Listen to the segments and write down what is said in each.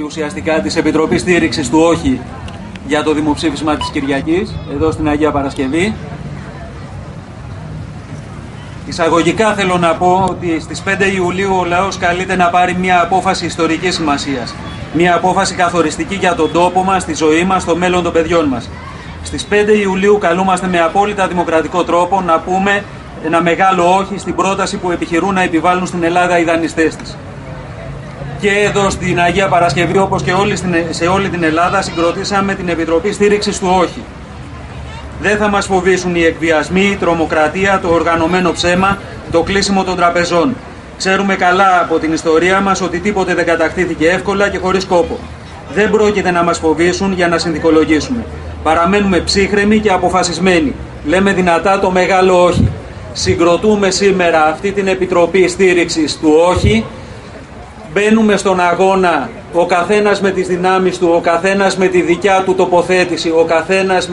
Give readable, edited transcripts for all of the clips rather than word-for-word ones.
Ουσιαστικά της Επιτροπής Στήριξης του Όχι για το δημοψήφισμα της Κυριακής, εδώ στην Αγία Παρασκευή. Εισαγωγικά θέλω να πω ότι στις 5 Ιουλίου ο λαός καλείται να πάρει μια απόφαση ιστορικής σημασίας. Μια απόφαση καθοριστική για τον τόπο μας, τη ζωή μας, το μέλλον των παιδιών μας. Στις 5 Ιουλίου καλούμαστε με απόλυτα δημοκρατικό τρόπο να πούμε ένα μεγάλο όχι στην πρόταση που επιχειρούν να επιβάλλουν στην Ελλάδα οι δανειστές της. Και εδώ στην Αγία Παρασκευή, όπως και σε όλη την Ελλάδα, συγκροτήσαμε την Επιτροπή Στήριξης του Όχι. Δεν θα μας φοβήσουν οι εκβιασμοί, η τρομοκρατία, το οργανωμένο ψέμα, το κλείσιμο των τραπεζών. Ξέρουμε καλά από την ιστορία μας ότι τίποτε δεν κατακτήθηκε εύκολα και χωρίς κόπο. Δεν πρόκειται να μας φοβήσουν για να συνθηκολογήσουμε. Παραμένουμε ψύχρεμοι και αποφασισμένοι. Λέμε δυνατά το μεγάλο όχι. Συγκροτούμε σήμερα αυτή την Επιτροπή Στήριξης του Όχι. Μπαίνουμε στον αγώνα, ο καθένας με τις δυνάμεις του, ο καθένας με τη δικιά του τοποθέτηση, ο καθένας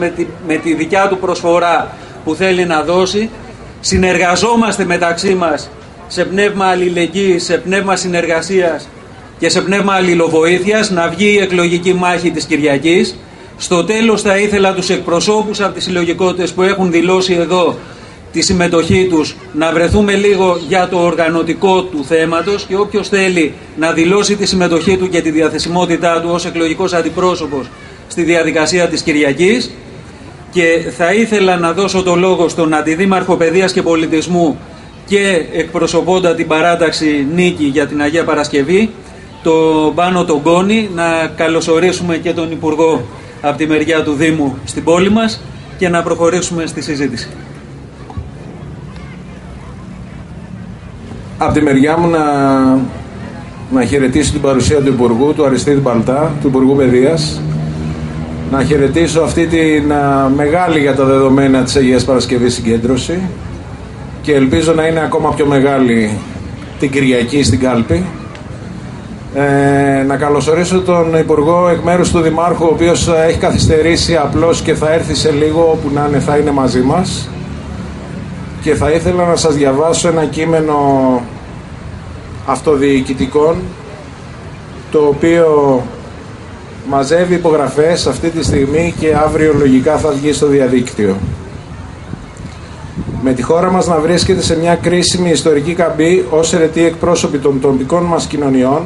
με τη δικιά του προσφορά που θέλει να δώσει. Συνεργαζόμαστε μεταξύ μας σε πνεύμα αλληλεγγύης, σε πνεύμα συνεργασίας και σε πνεύμα αλληλοβοήθειας να βγει η εκλογική μάχη της Κυριακής. Στο τέλος θα ήθελα τους εκπροσώπους από τις συλλογικότητες που έχουν δηλώσει εδώ τη συμμετοχή τους να βρεθούμε λίγο για το οργανωτικό του θέματος και όποιος θέλει να δηλώσει τη συμμετοχή του και τη διαθεσιμότητά του ως εκλογικός αντιπρόσωπος στη διαδικασία της Κυριακής. Και θα ήθελα να δώσω το λόγο στον Αντιδήμαρχο Παιδείας και Πολιτισμού και εκπροσωπώντα την παράταξη Νίκη για την Αγία Παρασκευή, τον Πάνο τον Κόνη, να καλωσορίσουμε και τον Υπουργό από τη μεριά του Δήμου στην πόλη μας και να προχωρήσουμε στη συζήτηση. Από τη μεριά μου να χαιρετήσω την παρουσία του Υπουργού, του Αριστίδη Παλτά, του Υπουργού Παιδείας. Να χαιρετήσω αυτή την μεγάλη για τα δεδομένα της Αγίας Παρασκευής συγκέντρωση και ελπίζω να είναι ακόμα πιο μεγάλη την Κυριακή στην Κάλπη. Να καλωσορίσω τον Υπουργό εκ μέρους του Δημάρχου, ο οποίος έχει καθυστερήσει απλώς και θα έρθει σε λίγο, όπου να είναι θα είναι μαζί μας. Και θα ήθελα να σας διαβάσω ένα κείμενο αυτοδιοικητικών, το οποίο μαζεύει υπογραφές αυτή τη στιγμή και αύριο λογικά θα βγει στο διαδίκτυο. Με τη χώρα μας να βρίσκεται σε μια κρίσιμη ιστορική καμπή, ως αιρετοί εκπρόσωποι των τοπικών μας κοινωνιών,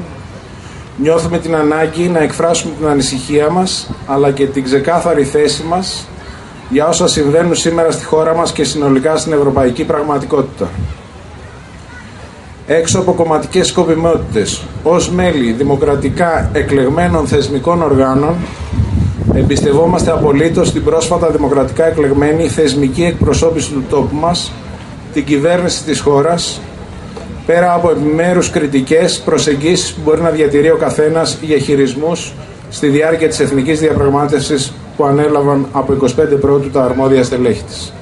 νιώθουμε την ανάγκη να εκφράσουμε την ανησυχία μας, αλλά και την ξεκάθαρη θέση μας για όσα συμβαίνουν σήμερα στη χώρα μας και συνολικά στην ευρωπαϊκή πραγματικότητα. Έξω από κομματικές σκοπιμότητες, ως μέλη δημοκρατικά εκλεγμένων θεσμικών οργάνων, εμπιστευόμαστε απολύτως την πρόσφατα δημοκρατικά εκλεγμένη θεσμική εκπροσώπηση του τόπου μας, την κυβέρνηση της χώρας, πέρα από επιμέρους κριτικές προσεγγίσεις που μπορεί να διατηρεί ο καθένας για χειρισμούς στη διάρκεια της εθνικής διαπραγμάτευσης που ανέλαβαν από 25 Πρώτου τα αρμόδια στελέχη της.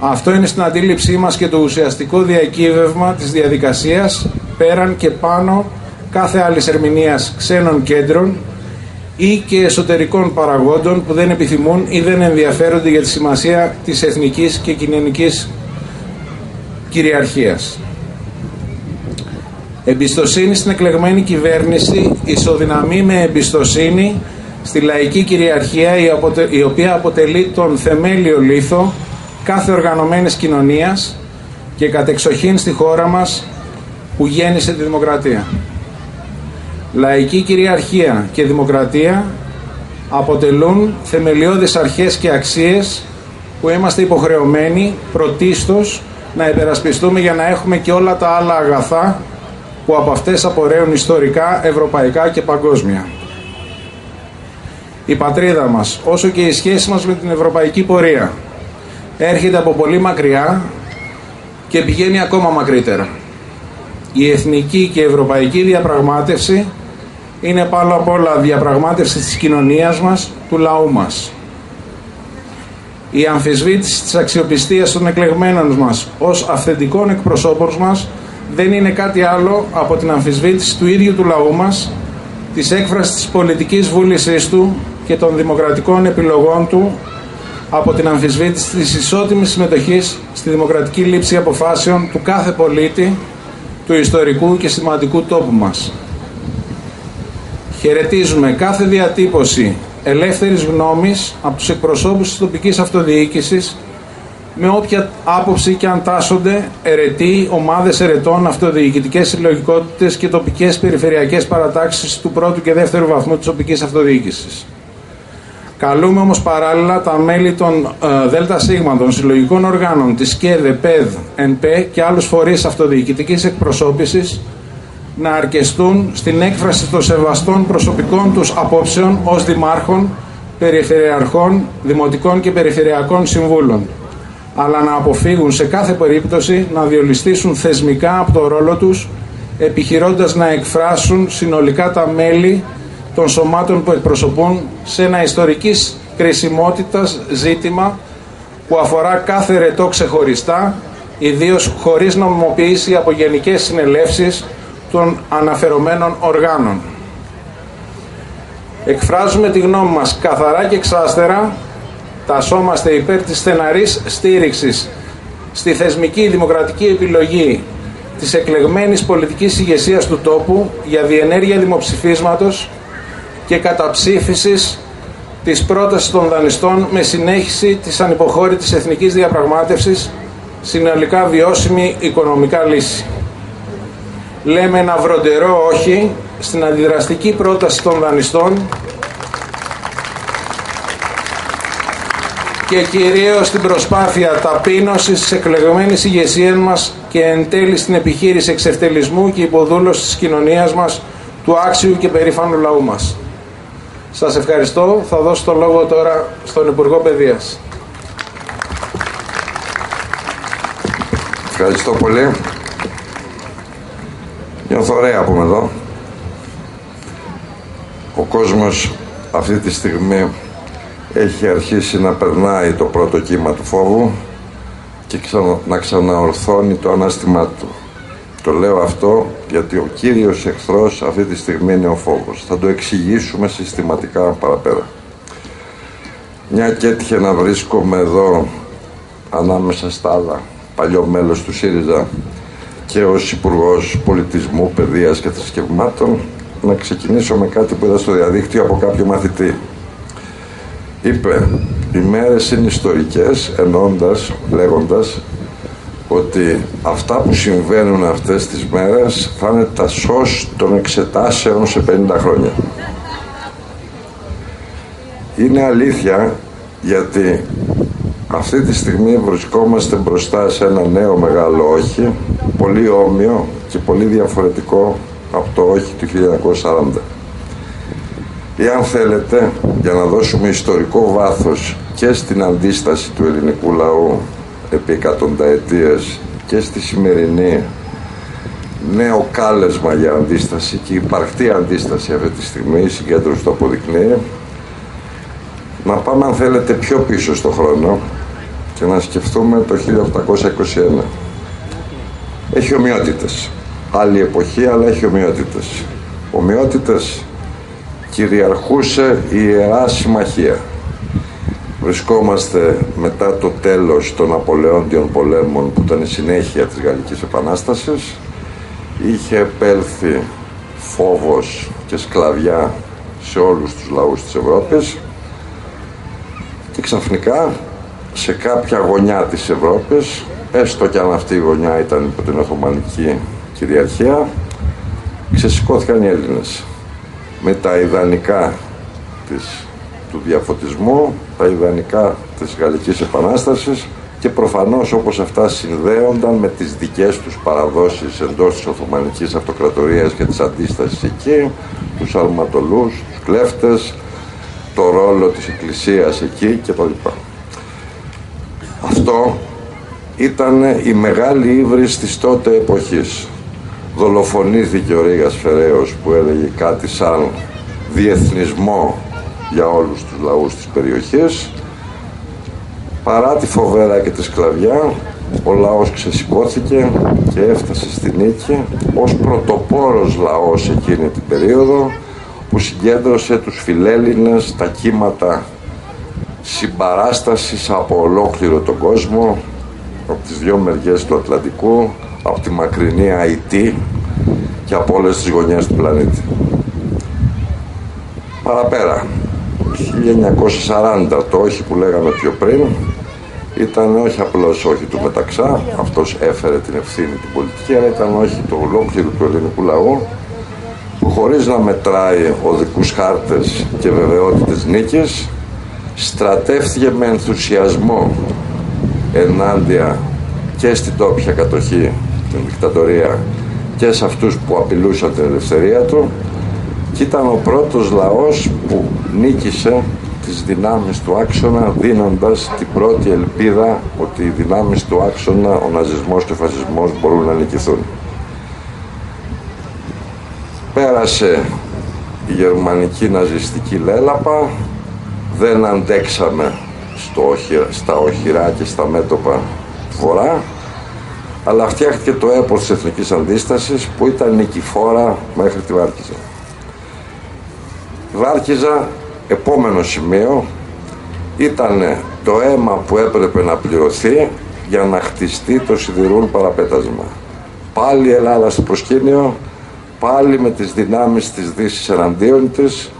Αυτό είναι στην αντίληψή μας και το ουσιαστικό διακύβευμα της διαδικασίας, πέραν και πάνω κάθε άλλης ερμηνείας ξένων κέντρων ή και εσωτερικών παραγόντων που δεν επιθυμούν ή δεν ενδιαφέρονται για τη σημασία της εθνικής και κοινωνικής κυριαρχίας. Εμπιστοσύνη στην εκλεγμένη κυβέρνηση ισοδυναμεί με εμπιστοσύνη στη λαϊκή κυριαρχία, η οποία αποτελεί τον θεμέλιο λίθο κάθε οργανωμένης κοινωνίας και κατεξοχήν στη χώρα μας που γέννησε τη δημοκρατία. Λαϊκή κυριαρχία και δημοκρατία αποτελούν θεμελιώδεις αρχές και αξίες που είμαστε υποχρεωμένοι πρωτίστως να υπερασπιστούμε για να έχουμε και όλα τα άλλα αγαθά που από αυτές απορρέουν ιστορικά, ευρωπαϊκά και παγκόσμια. Η πατρίδα μας, όσο και η σχέση μας με την ευρωπαϊκή πορεία, έρχεται από πολύ μακριά και πηγαίνει ακόμα μακρύτερα. Η εθνική και ευρωπαϊκή διαπραγμάτευση είναι πάνω απ' όλα διαπραγμάτευση της κοινωνίας μας, του λαού μας. Η αμφισβήτηση της αξιοπιστίας των εκλεγμένων μας ως αυθεντικών εκπροσώπων μας δεν είναι κάτι άλλο από την αμφισβήτηση του ίδιου του λαού μας, της έκφρασης της πολιτικής βούλησής του και των δημοκρατικών επιλογών του, από την αμφισβήτηση της ισότιμης συμμετοχής στη δημοκρατική λήψη αποφάσεων του κάθε πολίτη του ιστορικού και σημαντικού τόπου μας. Χαιρετίζουμε κάθε διατύπωση ελεύθερης γνώμης από τους εκπροσώπους της τοπικής αυτοδιοίκησης, με όποια άποψη και αν τάσσονται αιρετοί, ομάδες αιρετών, αυτοδιοικητικές συλλογικότητες και τοπικές περιφερειακές παρατάξεις του πρώτου και δεύτερου βαθμού της τοπικής αυτοδιοίκησης. Καλούμε όμως παράλληλα τα μέλη των ΔΣ, των συλλογικών οργάνων, της ΚΕΔ, ΠΕΔ, ΕΝΠΕ και άλλους φορείς αυτοδιοικητικής εκπροσώπησης να αρκεστούν στην έκφραση των σεβαστών προσωπικών τους απόψεων ως δημάρχων, περιφερειαρχών, δημοτικών και περιφερειακών συμβούλων, αλλά να αποφύγουν σε κάθε περίπτωση να διολιστήσουν θεσμικά από το ρόλο τους, επιχειρώντας να εκφράσουν συνολικά τα μέλη των σωμάτων που εκπροσωπούν σε ένα ιστορικής κρισιμότητας ζήτημα που αφορά κάθε αιρετό ξεχωριστά, ιδίως χωρίς νομιμοποίηση από γενικές συνελεύσεις των αναφερομένων οργάνων. Εκφράζουμε τη γνώμη μας καθαρά και εξάστερα, τασσόμαστε υπέρ της στεναρής στήριξης στη θεσμική δημοκρατική επιλογή της εκλεγμένης πολιτικής ηγεσίας του τόπου για διενέργεια δημοψηφίσματος και καταψήφισης της πρότασης των δανειστών με συνέχιση της ανυποχώρητης εθνικής διαπραγμάτευσης, συνολικά βιώσιμη οικονομικά λύση. Λέμε ένα βροντερό όχι στην αντιδραστική πρόταση των δανειστών και κυρίως στην προσπάθεια ταπείνωσης της εκλεγμένης ηγεσίας μας και εν τέλει στην επιχείρηση εξευτελισμού και υποδούλωσης της κοινωνίας μας, του άξιου και περήφανου λαού μας. Σας ευχαριστώ. Θα δώσω το λόγο τώρα στον Υπουργό Παιδείας. Ευχαριστώ πολύ. Νιώθω ωραία που είμαι εδώ. Ο κόσμος αυτή τη στιγμή έχει αρχίσει να περνάει το πρώτο κύμα του φόβου και να ξαναορθώνει το ανάστημά του. Το λέω αυτό γιατί ο κύριος εχθρός αυτή τη στιγμή είναι ο φόβος. Θα το εξηγήσουμε συστηματικά παραπέρα. Μια και έτυχε να βρίσκομαι εδώ ανάμεσα στα άλλα, παλιό μέλος του ΣΥΡΙΖΑ και ως Υπουργός Πολιτισμού, Παιδείας και Θρησκευμάτων, να ξεκινήσω με κάτι που είδα στο διαδίκτυο από κάποιο μαθητή. Είπε, οι μέρες είναι ιστορικές, λέγοντας ότι αυτά που συμβαίνουν αυτές τις μέρες θα είναι τα σως των εξετάσεων σε 50 χρόνια. Είναι αλήθεια, γιατί αυτή τη στιγμή βρισκόμαστε μπροστά σε ένα νέο μεγάλο όχι, πολύ όμοιο και πολύ διαφορετικό από το όχι του 1940. Ή αν θέλετε, για να δώσουμε ιστορικό βάθος και στην αντίσταση του ελληνικού λαού επί εκατονταετίες και στη σημερινή νέο κάλεσμα για αντίσταση και υπαρκτή αντίσταση αυτή τη στιγμή, η συγκέντρωση το αποδεικνύει, να πάμε αν θέλετε πιο πίσω στο χρόνο και να σκεφτούμε το 1821. Έχει ομοιότητες. Άλλη εποχή, αλλά έχει ομοιότητες. Ομοιότητες, κυριαρχούσε η Ιερά Συμμαχία. Βρισκόμαστε μετά το τέλος των Ναπολεόντιων πολέμων, που ήταν η συνέχεια της Γαλλικής Επανάστασης. Είχε επέλθει φόβος και σκλαβιά σε όλους τους λαούς της Ευρώπης και ξαφνικά σε κάποια γωνιά της Ευρώπης, έστω κι αν αυτή η γωνιά ήταν υπό την Οθωμανική κυριαρχία, ξεσηκώθηκαν οι Έλληνες με τα ιδανικά του διαφωτισμού, τα ιδανικά της Γαλλικής Επανάστασης και προφανώς όπως αυτά συνδέονταν με τις δικές τους παραδόσεις εντός της Οθωμανικής Αυτοκρατορίας και της αντίστασης εκεί, τους αλματολούς, τους κλέφτες, το ρόλο της Εκκλησίας εκεί κτλ. Αυτό ήταν η μεγάλη ύβρις της τότε εποχής. Δολοφονήθηκε ο Ρήγας Φεραίος που έλεγε κάτι σαν διεθνισμό για όλους τους λαούς της περιοχής. Παρά τη φοβέρα και τη σκλαβιά, ο λαός ξεσηκώθηκε και έφτασε στη νίκη ως πρωτοπόρος λαός εκείνη την περίοδο, που συγκέντρωσε τους φιλέλληνες, τα κύματα συμπαράστασης από ολόκληρο τον κόσμο, από τις δύο μεριές του Ατλαντικού, από τη μακρινή Αϊτή και από όλες τις γωνιές του πλανήτη. Παραπέρα, 1940 το όχι που λέγαμε πιο πριν ήταν όχι απλώς όχι του Μεταξά, αυτός έφερε την ευθύνη την πολιτική, αλλά ήταν όχι το ολόκληρου του ελληνικού λαού, που χωρίς να μετράει οδικούς χάρτες και βεβαιότητες νίκης, στρατεύτηκε με ενθουσιασμό ενάντια και στην τόπια κατοχή, την δικτατορία, και σε αυτούς που απειλούσαν την ελευθερία του, και ήταν ο πρώτος λαός που νίκησε τις δυνάμεις του άξονα, δίνοντας την πρώτη ελπίδα ότι οι δυνάμεις του άξονα, ο ναζισμός και ο φασισμός, μπορούν να νικηθούν. Πέρασε η γερμανική ναζιστική λέλαπα, δεν αντέξαμε στα οχυρά και στα μέτωπα του Βορρά, αλλά φτιάχτηκε το έπος της Εθνικής Αντίστασης που ήταν νικηφόρα μέχρι τη Βάρκιζα. Η Βάρκιζα, επόμενο σημείο, ήταν το αίμα που έπρεπε να πληρωθεί για να χτιστεί το σιδηρούν παραπέτασμα. Πάλι η Ελλάδα στο προσκήνιο, πάλι με τις δυνάμεις της Δύσης εναντίον της,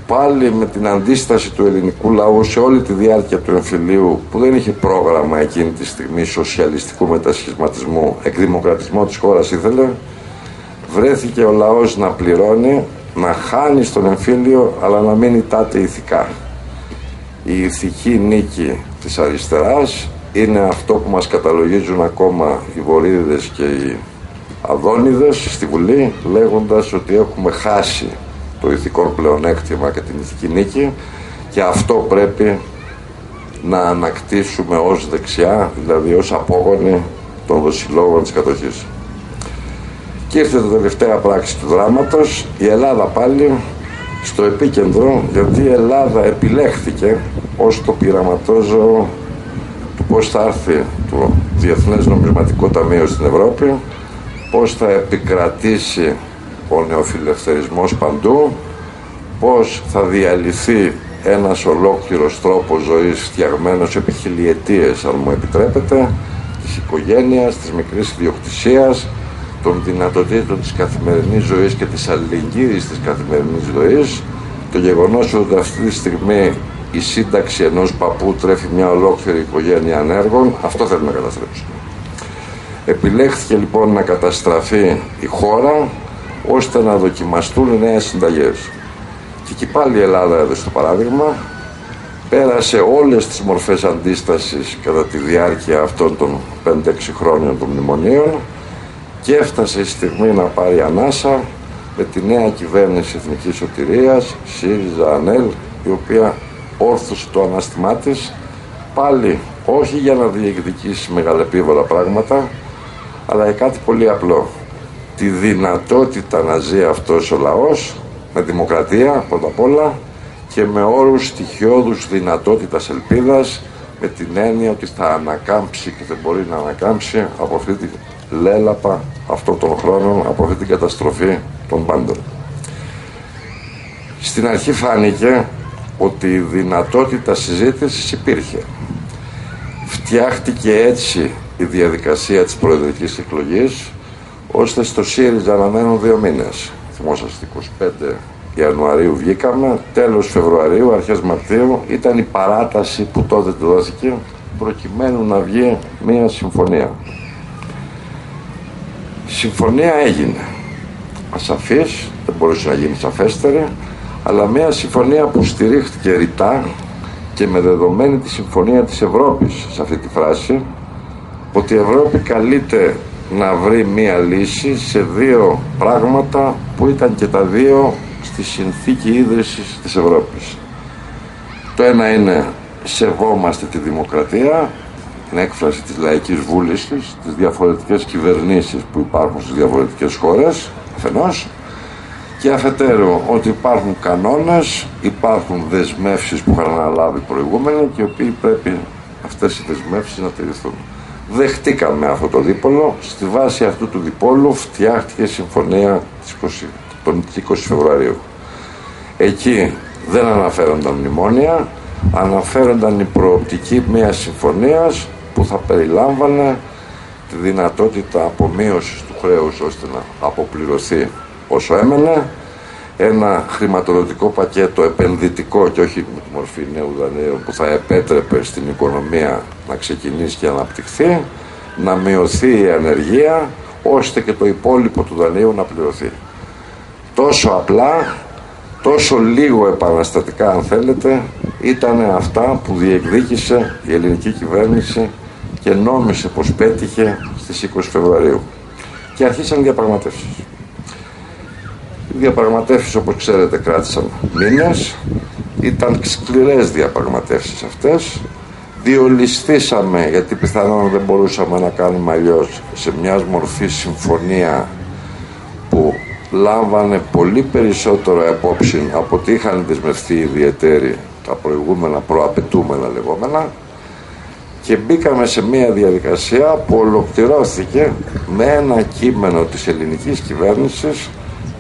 πάλι με την αντίσταση του ελληνικού λαού σε όλη τη διάρκεια του εμφυλίου, που δεν είχε πρόγραμμα εκείνη τη στιγμή σοσιαλιστικού μετασχηματισμού, εκδημοκρατισμό της χώρας ήθελε, βρέθηκε ο λαός να πληρώνει, να χάνει στον εμφύλιο, αλλά να μην ητάται ηθικά. Η ηθική νίκη της αριστεράς είναι αυτό που μας καταλογίζουν ακόμα οι Βορίδες και οι Αδόνιδες στη Βουλή, λέγοντας ότι έχουμε χάσει το ηθικό πλεονέκτημα και την ηθική νίκη, και αυτό πρέπει να ανακτήσουμε ως δεξιά, δηλαδή ως απόγονοι των δοσιλόγων της κατοχής. Και ήρθε το τελευταία πράξη του δράματος, η Ελλάδα πάλι στο επίκεντρο, γιατί η Ελλάδα επιλέχθηκε ως το πειραματόζωο του πώς θα έρθει το Διεθνές Νομισματικό Ταμείο στην Ευρώπη, πώς θα επικρατήσει ο νεοφιλελευθερισμός παντού, πώς θα διαλυθεί ένας ολόκληρος τρόπος ζωής φτιαγμένος επί χιλιετίες, αν μου επιτρέπετε, της οικογένειας, της μικρής ιδιοκτησίας, των δυνατοτήτων της καθημερινής ζωής και της αλληλεγγύης της καθημερινής ζωής. Το γεγονός ότι αυτή τη στιγμή η σύνταξη ενός παππού τρέφει μια ολόκληρη οικογένεια ανέργων, αυτό θέλει να καταστρέψει. Επιλέχθηκε λοιπόν να καταστραφεί η χώρα, ώστε να δοκιμαστούν οι νέες συνταγές. Και εκεί πάλι η Ελλάδα έδωσε το παράδειγμα, πέρασε όλες τις μορφές αντίστασης κατά τη διάρκεια αυτών των 5-6 χρόνων των μνημονίων και έφτασε η στιγμή να πάρει ανάσα με τη νέα κυβέρνηση Εθνικής Σωτηρίας, ΣΥΡΙΖΑ, ΑΝΕΛ, η οποία όρθωσε το ανάστημά της, πάλι όχι για να διεκδικήσει μεγαλεπίβολα πράγματα, αλλά για κάτι πολύ απλό. Τη δυνατότητα να ζει αυτός ο λαός με δημοκρατία πρώτα απ' όλα και με όρους στοιχειώδους δυνατότητας ελπίδας, με την έννοια ότι θα ανακάμψει και δεν μπορεί να ανακάμψει από αυτή τη λέλαπα αυτών των χρόνων, από αυτή την καταστροφή των πάντων. Στην αρχή φάνηκε ότι η δυνατότητα συζήτησης υπήρχε. Φτιάχτηκε έτσι η διαδικασία της προεδρικής εκλογής, ώστε στο ΣΥΡΙΖΑ να μένουν 2 μήνες. Θυμόσαστε, 25 Ιανουαρίου βγήκαμε, τέλος Φεβρουαρίου, αρχές Μαρτίου ήταν η παράταση που τότε του δόθηκε, προκειμένου να βγει μια συμφωνία. Η συμφωνία έγινε. Ασαφής, δεν μπορούσε να γίνει σαφέστερη, αλλά μια συμφωνία που στηρίχθηκε ρητά και με δεδομένη τη συμφωνία της Ευρώπης σε αυτή τη φράση, ότι η Ευρώπη καλείται να βρει μία λύση σε 2 πράγματα που ήταν και τα 2 στη συνθήκη ίδρυσης της Ευρώπης. Το ένα είναι σεβόμαστε τη δημοκρατία, την έκφραση της λαϊκής βούλησης, τις διαφορετικές κυβερνήσεις που υπάρχουν στις διαφορετικές χώρες, αφενός, και αφετέρου ότι υπάρχουν κανόνες, υπάρχουν δεσμεύσεις που είχαν αναλάβει προηγούμενα και οι οποίοι πρέπει αυτές οι δεσμεύσεις να τηρηθούν. Δεχτήκαμε αυτό το δίπολο, στη βάση αυτού του διπόλου φτιάχτηκε η συμφωνία των 20 Φεβρουαρίου. Εκεί δεν αναφέρονταν μνημόνια, αναφέρονταν η προοπτική μιας συμφωνίας που θα περιλάμβανε τη δυνατότητα απομείωσης του χρέους ώστε να αποπληρωθεί όσο έμενε, ένα χρηματοδοτικό πακέτο επενδυτικό και όχι με τη μορφή νέου δανείου που θα επέτρεπε στην οικονομία να ξεκινήσει και να αναπτυχθεί, να μειωθεί η ανεργία, ώστε και το υπόλοιπο του δανείου να πληρωθεί. Τόσο απλά, τόσο λίγο επαναστατικά αν θέλετε, ήταν αυτά που διεκδίκησε η ελληνική κυβέρνηση και νόμισε πως πέτυχε στις 20 Φεβρουαρίου. Και αρχίσαν διαπραγματεύσεις. Οι διαπραγματεύσεις, όπως ξέρετε, κράτησαν μήνες. Ήταν σκληρές διαπραγματεύσεις αυτές. Διολισθήσαμε, γιατί πιθανόν δεν μπορούσαμε να κάνουμε αλλιώς, σε μια μορφή συμφωνία που λάμβανε πολύ περισσότερο απόψη από ότι είχαν δεσμευτεί οι ιδιαιτέροι τα προηγούμενα προαπαιτούμενα λεγόμενα, και μπήκαμε σε μια διαδικασία που ολοκληρώθηκε με ένα κείμενο της ελληνικής κυβέρνησης,